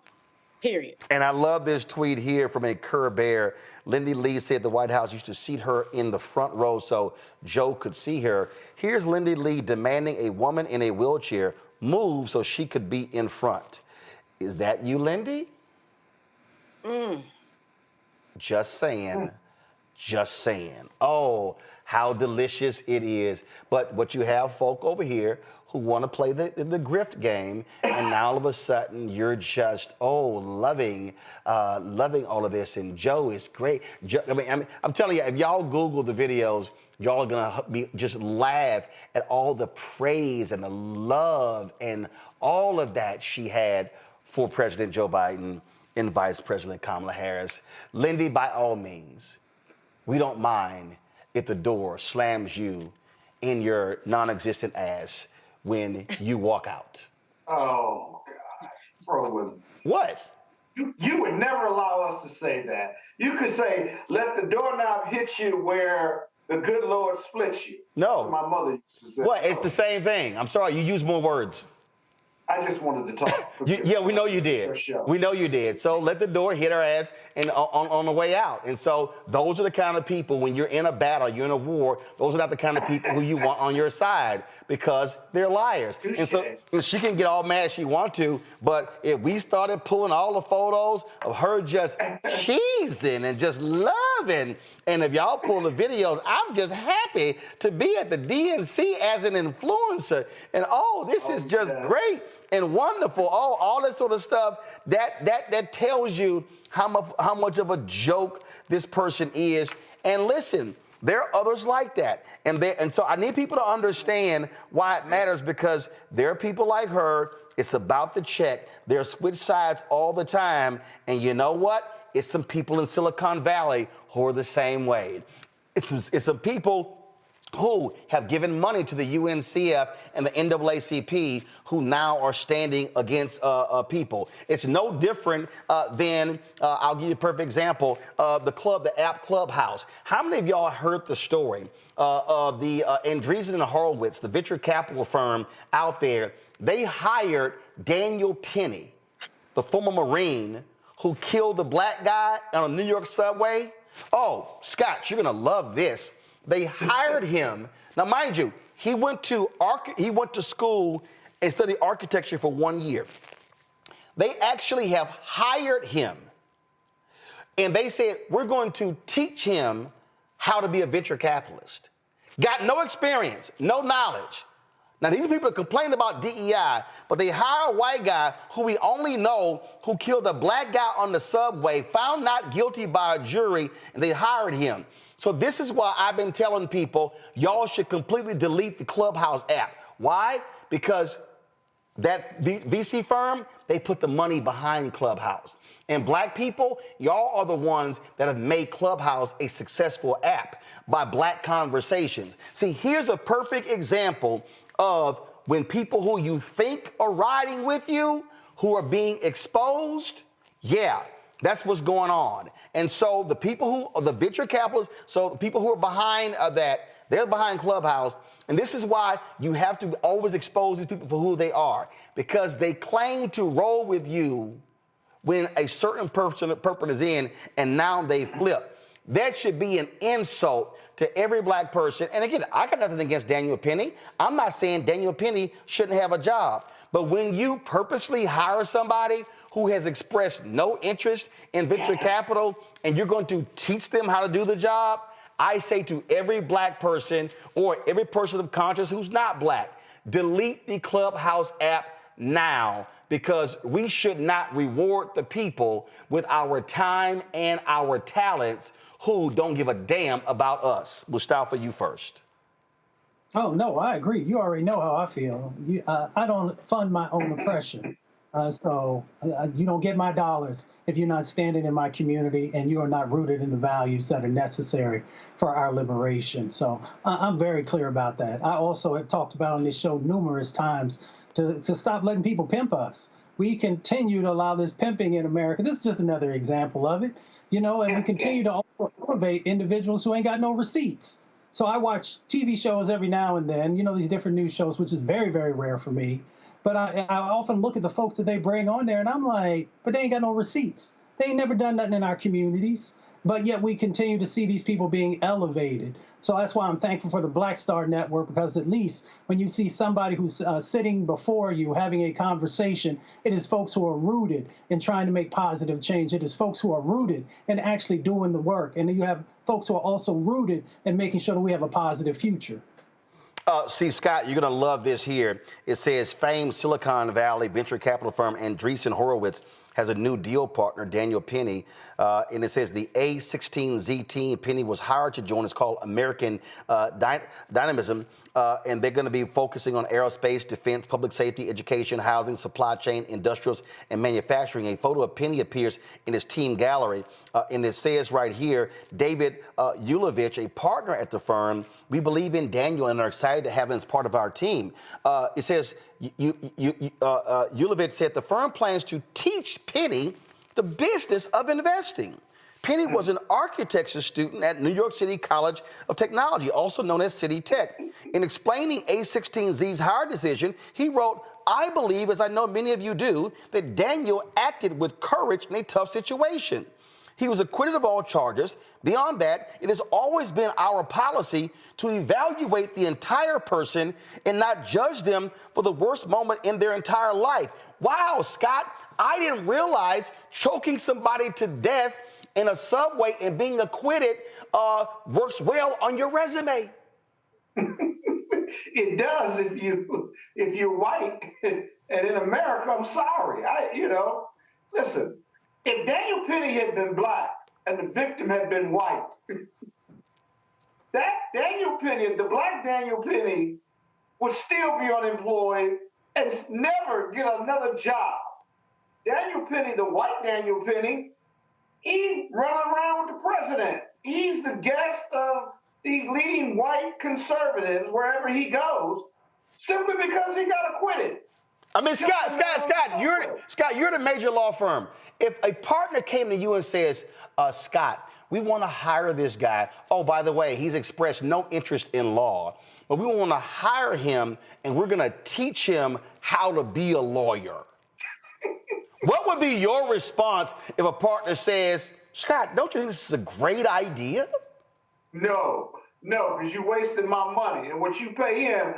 period. And I love this tweet here from a Kerr Bear. Lindy Li said the White House used to seat her in the front row so Joe could see her. Here's Lindy Li demanding a woman in a wheelchair move so she could be in front. Is that you, Lindy? Just saying. Just saying. Oh, how delicious it is. But you have folk over here who want to play the grift game, and now all of a sudden you're just, loving all of this. And Joe is great. I'm telling you, if y'all Google the videos, y'all are gonna just laugh at all the praise and the love and all of that she had for President Joe Biden and Vice President Kamala Harris. Lindy, by all means, we don't mind if the door slams you in your non-existent ass when you walk out. Oh, gosh, Roland. What? You would never allow us to say that. You could say, let the doorknob hit you where the good Lord splits you. No. My mother used to say. What? It's the same thing. I'm sorry, you use more words. I just wanted to talk. Yeah, we know you did. We know you did. So let the door hit her ass and on the way out. And so those are the kind of people, when you're in a battle, you're in a war, those are not the kind of people who you want on your side because they're liars. And so she can get all mad she wants to, but if we started pulling all the photos of her just cheesing and just loving, and if y'all pull the videos, I'm just happy to be at the DNC as an influencer. And this is just great and wonderful. All that sort of stuff that tells you how much of a joke this person is. And listen, there are others like that. And so I need people to understand why it matters, because there are people like her. It's about the check. They're switch sides all the time. And you know what? It's some people in Silicon Valley who are the same way. It's some people who have given money to the UNCF and the NAACP who now are standing against people. It's no different than, I'll give you a perfect example, the app Clubhouse. How many of y'all heard the story of the Andreessen and Horowitz, the venture capital firm out there? They hired Daniel Penny, the former Marine who killed the black guy on a New York subway. Oh, Scott, you're gonna love this. They hired him. Now, mind you, he went to school and studied architecture for 1 year. They actually have hired him. And they said, we're going to teach him how to be a venture capitalist. Got no experience, no knowledge. Now, these people are complaining about DEI, but they hire a white guy who we only know who killed a black guy on the subway, found not guilty by a jury, and they hired him. So this is why I've been telling people, y'all should completely delete the Clubhouse app. Why? Because that VC firm, they put the money behind Clubhouse. And black people, y'all are the ones that have made Clubhouse a successful app by black conversations. See, here's a perfect example of when people who you think are riding with you, who are being exposed, that's what's going on. And so the people who are the venture capitalists, so the people who are behind that, they're behind Clubhouse. And this is why you have to always expose these people for who they are, because they claim to roll with you when a certain person is in, and now they flip. That should be an insult to every black person. And again, I got nothing against Daniel Penny. I'm not saying Daniel Penny shouldn't have a job. But when you purposely hire somebody who has expressed no interest in venture capital, and you're going to teach them how to do the job, I say to every black person or every person of conscience who's not black, delete the Clubhouse app now, because we should not reward the people with our time and our talents who don't give a damn about us. Mustafa, you first. Oh, no, I agree. You already know how I feel. I don't fund my own oppression. So you don't get my dollars if you're not standing in my community and you are not rooted in the values that are necessary for our liberation. So I'm very clear about that. I also have talked about on this show numerous times to stop letting people pimp us. We continue to allow this pimping in America. This is just another example of it, and we continue to also elevate individuals who ain't got no receipts. So I watch TV shows every now and then, these different news shows, which is very, very rare for me. But I often look at the folks that they bring on there, and I'm like, but they ain't got no receipts. They ain't never done nothing in our communities. But yet we continue to see these people being elevated. So that's why I'm thankful for the Black Star Network, because at least when you see somebody who's sitting before you having a conversation, it is folks who are rooted in trying to make positive change. It is folks who are rooted in actually doing the work. And then you have folks who are also rooted in making sure that we have a positive future. See, Scott, you're going to love this here. It says famed Silicon Valley venture capital firm Andreessen Horowitz has a new deal partner, Daniel Penny, and it says the A16Z team. Penny was hired to join. It's called American Dynamism, and they're going to be focusing on aerospace, defense, public safety, education, housing, supply chain, industrials, and manufacturing. A photo of Penny appears in his team gallery, and it says right here, David Ulovich, a partner at the firm. We believe in Daniel and are excited to have him as part of our team. It says, Ulovich said the firm plans to teach Penny the business of investing. Penny was an architecture student at New York City College of Technology, also known as City Tech. In explaining A16Z's hire decision, he wrote, I believe, as I know many of you do, that Daniel acted with courage in a tough situation. He was acquitted of all charges. Beyond that, it has always been our policy to evaluate the entire person and not judge them for the worst moment in their entire life. Wow, Scott, I didn't realize choking somebody to death in a subway and being acquitted works well on your resume. It does if you're white. And in America, I'm sorry. Listen, if Daniel Penny had been black and the victim had been white, that Daniel Penny, the black Daniel Penny, would still be unemployed and never get another job. Daniel Penny, the white Daniel Penny, he running around with the president. He's the guest of these leading white conservatives wherever he goes, simply because he got acquitted. I mean, Scott, you're the major law firm. If a partner came to you and says, Scott, we want to hire this guy. Oh, by the way, he's expressed no interest in law, but we want to hire him and we're going to teach him how to be a lawyer. What would be your response if a partner says, Scott, don't you think this is a great idea? No, because you're wasting my money. And what you pay him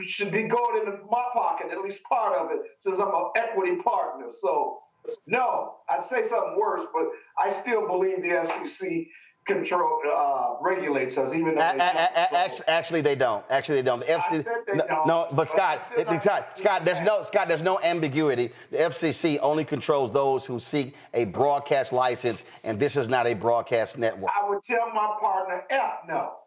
should be going into my pocket, at least part of it, since I'm an equity partner. So, no, I'd say something worse, but I still believe the FCC regulates us, even though actually they don't. Actually, they don't. The FCC, no, but Scott, there's no ambiguity. The FCC only controls those who seek a broadcast license, and this is not a broadcast network. I would tell my partner, F no.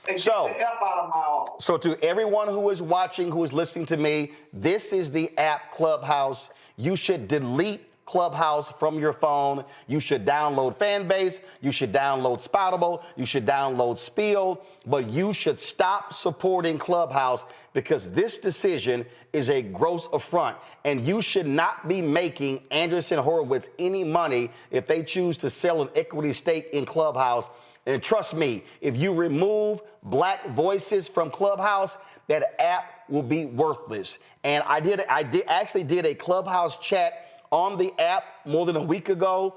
And so, get the F out of my office. So to everyone who is watching, who is listening to me, this is the app Clubhouse. You should delete Clubhouse from your phone. You should download Fanbase. You should download Spoutable. You should download Spiel. But you should stop supporting Clubhouse because this decision is a gross affront. And you should not be making Andreessen Horowitz any money if they choose to sell an equity stake in Clubhouse. And trust me, if you remove black voices from Clubhouse, that app will be worthless. And I actually did a Clubhouse chat on the app more than a week ago,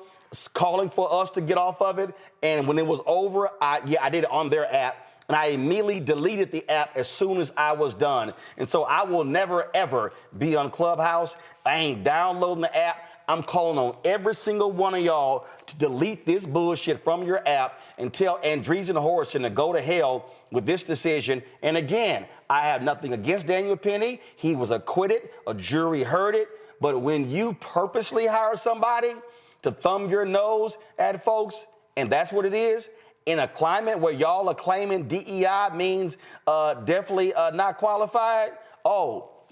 calling for us to get off of it. And when it was over, I did it on their app. And I immediately deleted the app as soon as I was done. And so I will never, ever be on Clubhouse. I ain't downloading the app. I'm calling on every single one of y'all to delete this bullshit from your app and tell Andreessen Horowitz to go to hell with this decision. And again, I have nothing against Daniel Penny. He was acquitted. A jury heard it. But when you purposely hire somebody to thumb your nose at folks, and that's what it is, in a climate where y'all are claiming DEI means definitely not qualified,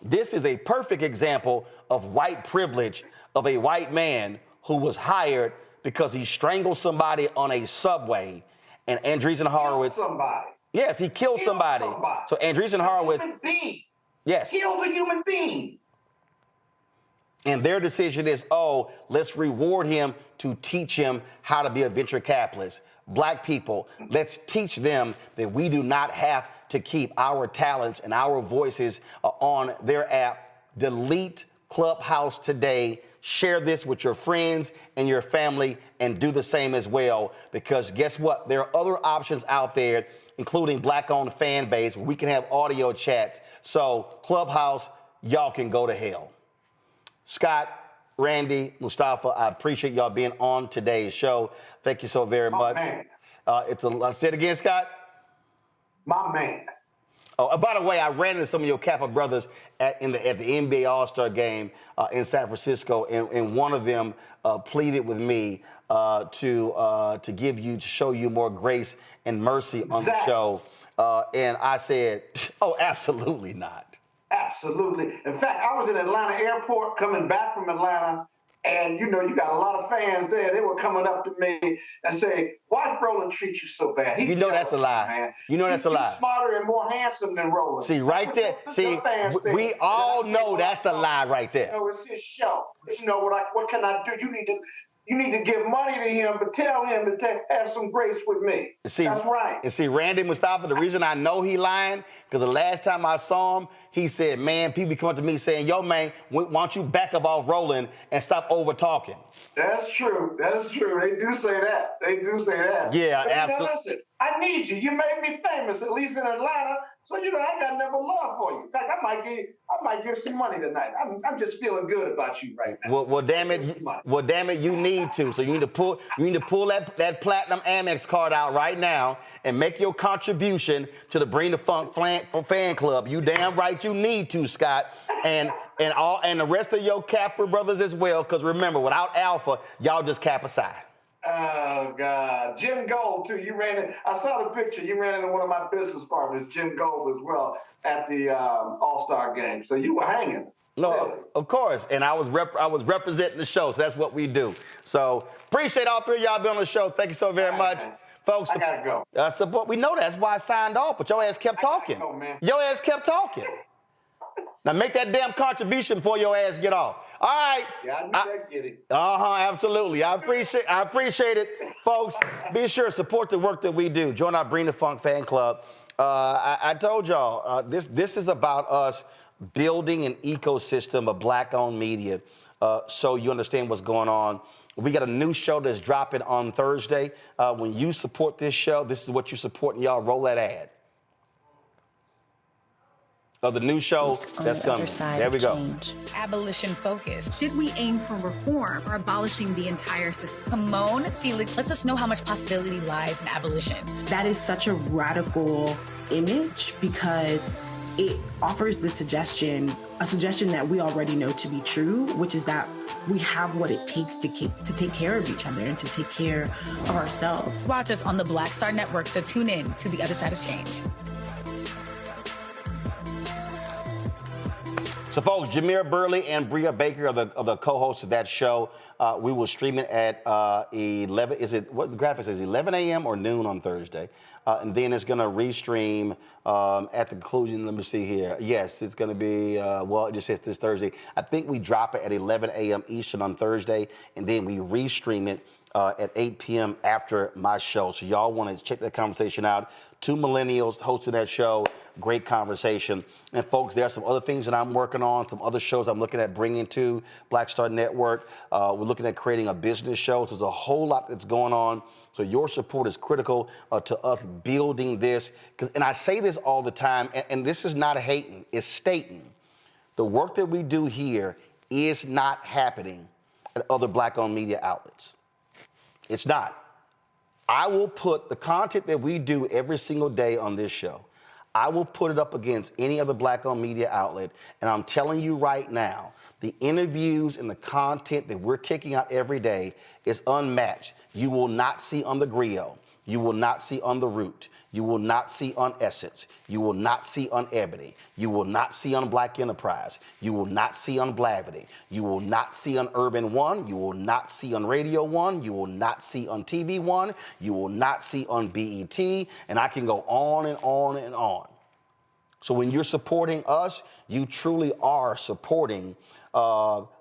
this is a perfect example of white privilege of a white man who was hired because he strangled somebody on a subway. And Andreessen Horowitz... Killed somebody. Yes, he killed somebody. So Andreessen Horowitz... Human being. Yes. Killed a human being. And their decision is, let's reward him to teach him how to be a venture capitalist. Black people, let's teach them that we do not have to keep our talents and our voices on their app. Delete Clubhouse today. Share this with your friends and your family and do the same as well, because guess what? There are other options out there, including Black-owned fan base, where we can have audio chats. So Clubhouse, y'all can go to hell. Scott, Randy, Mustafa, I appreciate y'all being on today's show. Thank you so very much. Man. Say it again, Scott. My man. Oh, by the way, I ran into some of your Kappa brothers at the NBA All-Star game in San Francisco, and one of them pleaded with me to show you more grace and mercy on the show. And I said, oh, absolutely not. Absolutely. In fact, I was in Atlanta airport coming back from Atlanta, and you got a lot of fans there. They were coming up to me and say, "Why did Roland treat you so bad?" That's a lie. Man. That's a lie. He's smarter and more handsome than Roland. See, right there. See, we all know that's a lie right there. It's his show. What can I do? You need to give money to him, but tell him to have some grace with me. That's right. And see, Randy Mustafa, the reason I know he lying, because the last time I saw him, he said, man, people come up to me saying, yo, man, why don't you back up off Roland and stop over-talking? That's true. That's true. They do say that. Yeah, absolutely. Listen, I need you. You made me famous, at least in Atlanta. So, I got never love for you. In fact, I might give some money tonight. I'm just feeling good about you right now. Well, damn it, you need to. So you need to pull that platinum Amex card out right now and make your contribution to the Bring the Funk fan club. You damn right you need to, Scott. And the rest of your Kappa brothers as well, because remember, without Alpha, y'all just Kappa Psi. Oh, God. Jim Gold, too. I saw the picture. You ran into one of my business partners, Jim Gold, as well, at the All-Star game. So you were hanging. No, of course. And I was representing the show, so that's what we do. So appreciate all three of y'all being on the show. Thank you so very much. Man. Folks, I gotta go. We know that's why I signed off, but your ass kept talking. Your ass kept talking. Now make that damn contribution before your ass get off. All right. Yeah, I knew that, Giddy. Absolutely. I appreciate it, folks. Be sure to support the work that we do. Join our Bring the Funk fan club. I told y'all this is about us building an ecosystem of Black-owned media, so you understand what's going on. We got a new show that's dropping on Thursday. When you support this show, this is what you're supporting. Y'all roll that ad. Of the new show that's coming. There we go. Abolition focus. Should we aim for reform or abolishing the entire system? Kimon Felix lets us know how much possibility lies in abolition. That is such a radical image because it offers a suggestion that we already know to be true, which is that we have what it takes to take care of each other and to take care of ourselves. Watch us on the Black Star Network, so tune in to The Other Side of Change. So, folks, Jameer Burley and Bria Baker are the co-hosts of that show. We will stream it at 11. Is it what the graphic says? 11 a.m. or noon on Thursday, and then it's going to restream at the conclusion. Let me see here. Yes, it's going to be. It just says this Thursday. I think we drop it at 11 a.m. Eastern on Thursday, and then we restream it at 8 p.m. after my show. So y'all want to check that conversation out. Two millennials hosting that show. Great conversation. And folks, there are some other things that I'm working on, some other shows I'm looking at bringing to Black Star Network. We're looking at creating a business show. So there's a whole lot that's going on. So your support is critical to us building this. And I say this all the time, and this is not hating, it's stating. The work that we do here is not happening at other Black-owned media outlets. It's not. I will put the content that we do every single day on this show, I will put it up against any other Black-owned media outlet, and I'm telling you right now, the interviews and the content that we're kicking out every day is unmatched. You will not see on The Griot. You will not see on The Root. You will not see on Essence. You will not see on Ebony. You will not see on Black Enterprise. You will not see on Blavity. You will not see on Urban One. You will not see on Radio One. You will not see on TV One. You will not see on BET. And I can go on and on and on. So when you're supporting us, you truly are supporting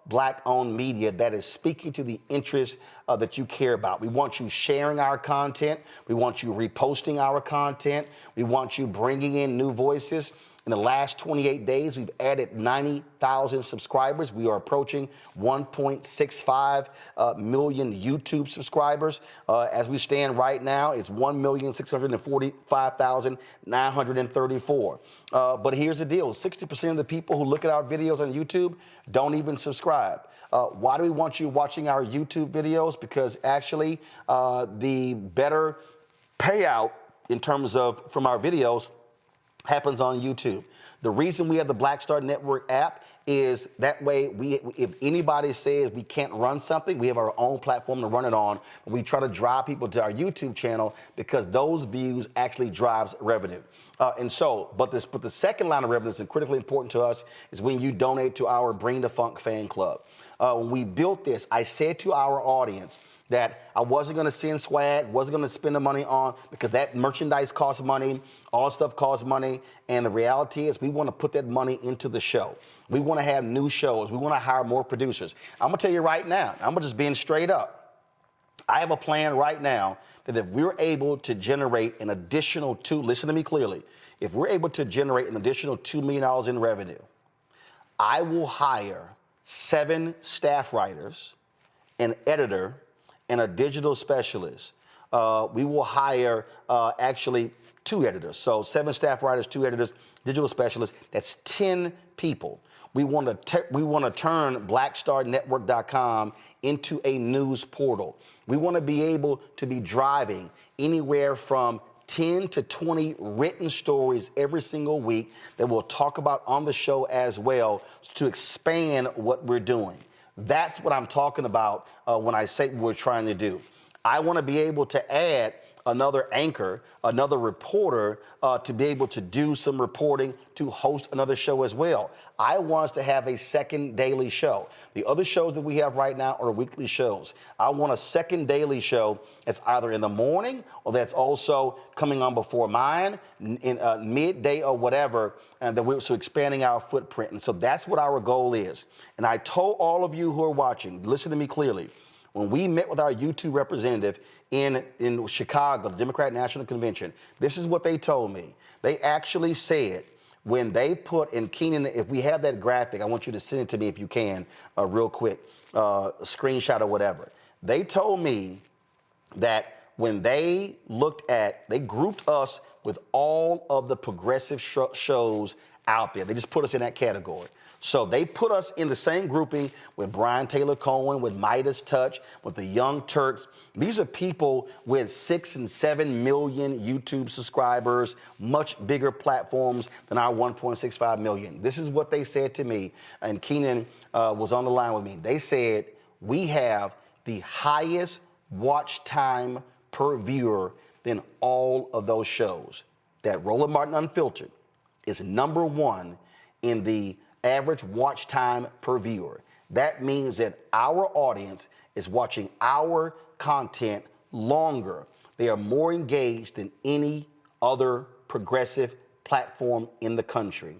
Black-owned media that is speaking to the interests that you care about. We want you sharing our content. We want you reposting our content. We want you bringing in new voices. In the last 28 days, we've added 90,000 subscribers. We are approaching 1.65 million YouTube subscribers. As we stand right now, it's 1,645,934. But here's the deal. 60% of the people who look at our videos on YouTube don't even subscribe. Why do we want you watching our YouTube videos? Because actually, the better payout in terms of from our videos happens on YouTube. The reason we have the Black Star Network app is that way if anybody says we can't run something, we have our own platform to run it on. We try to drive people to our YouTube channel because those views actually drives revenue. But the second line of revenue is critically important to us is when you donate to our Bring the Funk fan club. When we built this, I said to our audience that I wasn't going to send swag, wasn't going to spend the money on, because that merchandise costs money, all stuff costs money, and the reality is we want to put that money into the show. We want to have new shows. We want to hire more producers. I'm going to tell you right now, I'm just being straight up. I have a plan right now that if we're able to generate an additional listen to me clearly, if we're able to generate an additional $2 million in revenue, I will hire 7 staff writers, an editor, and a digital specialist. We will hire actually 2 editors. So 7 staff writers, 2 editors, digital specialists. That's 10 people. We want to turn blackstarnetwork.com into a news portal. We want to be able to be driving anywhere from 10 to 20 written stories every single week that we'll talk about on the show as well to expand what we're doing. That's what I'm talking about when I say what we're trying to do. I want to be able to add another anchor, another reporter to be able to do some reporting, to host another show as well. I want us to have a second daily show. The other shows that we have right now are weekly shows. I want a second daily show that's either in the morning or that's also coming on before mine, in midday or whatever, and that we're so expanding our footprint. And so that's what our goal is. And I told all of you who are watching, listen to me clearly. When we met with our YouTube representative in Chicago, the Democratic National Convention, this is what they told me. They actually said when they put in Keenan, if we have that graphic, I want you to send it to me if you can, real quick, a screenshot or whatever. They told me that when they they grouped us with all of the progressive shows out there. They just put us in that category. So they put us in the same grouping with Brian Taylor Cohen, with Midas Touch, with the Young Turks. These are people with 6 and 7 million YouTube subscribers, much bigger platforms than our 1.65 million. This is what they said to me, and Keenan was on the line with me. They said, we have the highest watch time per viewer than all of those shows. That Roland Martin Unfiltered is #1 in the average watch time per viewer. That means that our audience is watching our content longer. They are more engaged than any other progressive platform in the country.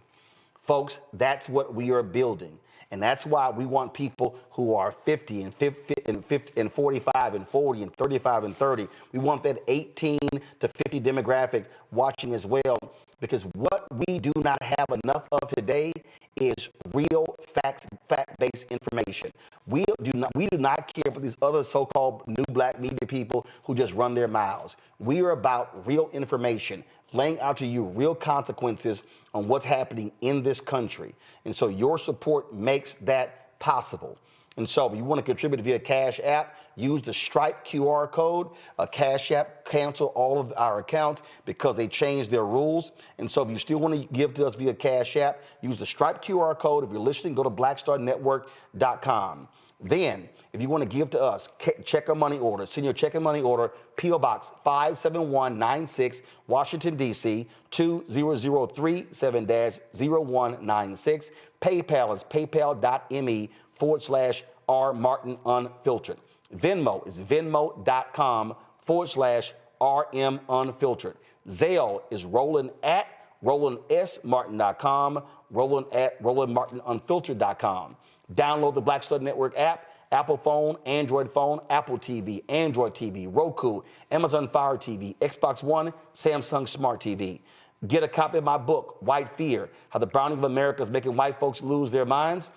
Folks, that's what we are building. And that's why we want people who are 50 and 45 and 40 and 35 and 30. We want that 18 to 50 demographic watching as well, because what we do not have enough of today is real fact-based information. We do not care for these other so-called new black media people who just run their mouths. We are about real information, laying out to you real consequences on what's happening in this country. And so your support makes that possible. And so if you want to contribute via Cash App, use the Stripe QR code. Cash App cancel all of our accounts because they changed their rules. And so if you still want to give to us via Cash App, use the Stripe QR code. If you're listening, go to blackstarnetwork.com. Then, if you want to give to us, check a money order. Send your check and money order, P.O. Box 57196, Washington, D.C., 20037-0196. PayPal is paypal.me/rmartinunfiltered. Venmo is venmo.com/rmunfiltered. Zelle is Roland@RolandSMartin.com, Roland@RolandMartinUnfiltered.com. Download the Black Star Network app, Apple phone, Android phone, Apple TV, Android TV, Roku, Amazon Fire TV, Xbox One, Samsung Smart TV. Get a copy of my book, White Fear, How the Browning of America is Making White Folks Lose Their Minds.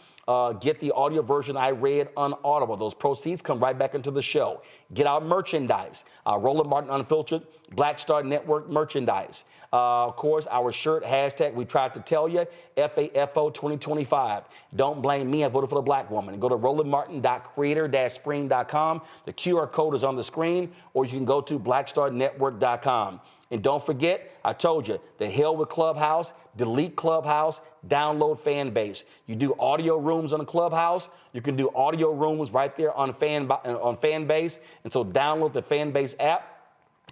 Get the audio version I read on Audible. Those proceeds come right back into the show. Get our merchandise, Roland Martin Unfiltered, Black Star Network merchandise. Of course, our shirt, hashtag, we tried to tell you, FAFO 2025. Don't blame me, I voted for the black woman. Go to rolandmartin.creator-spring.com. The QR code is on the screen, or you can go to blackstarnetwork.com. And don't forget, I told you, the hell with Clubhouse, delete Clubhouse, download Fanbase. You do audio rooms on the Clubhouse, you can do audio rooms right there on Fanbase. And so download the Fanbase app.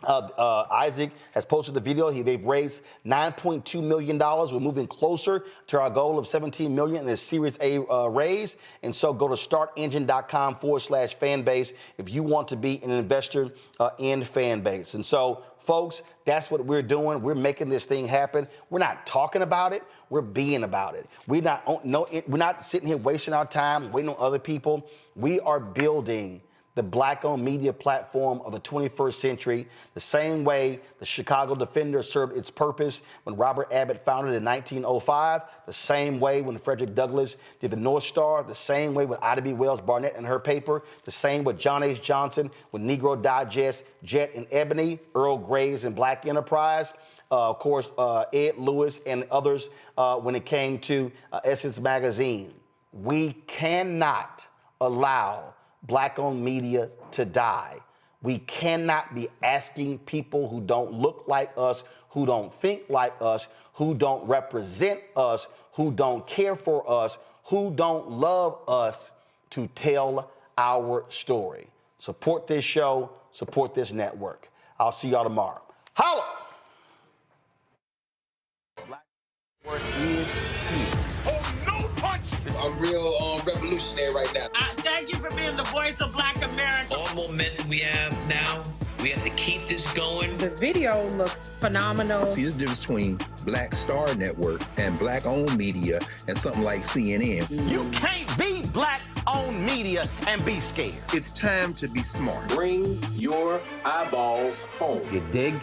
Isaac has posted the video. They've raised $9.2 million. We're moving closer to our goal of $17 million in this Series A raise. And so go to startengine.com/Fanbase if you want to be an investor in Fanbase. And so, folks, that's what we're doing. We're making this thing happen. We're not talking about it. We're being about it. We're not sitting here wasting our time waiting on other people. We are building the black-owned media platform of the 21st century, the same way the Chicago Defender served its purpose when Robert Abbott founded it in 1905, the same way when Frederick Douglass did the North Star, the same way with Ida B. Wells Barnett and her paper, the same with John H. Johnson with Negro Digest, Jet and Ebony, Earl Graves and Black Enterprise, of course, Ed Lewis and others when it came to Essence Magazine. We cannot allow black-owned media to die. We cannot be asking people who don't look like us, who don't think like us, who don't represent us, who don't care for us, who don't love us to tell our story. Support this show, support this network. I'll see y'all tomorrow. Holla! Black Network is here. Oh, no punch! I'm real revolutionary right now. Thank you for being the voice of Black America. All momentum we have now, we have to keep this going. The video looks phenomenal. See, there's a difference between Black Star Network and black-owned media and something like CNN. You can't be black-owned media and be scared. It's time to be smart. Bring your eyeballs home. You dig?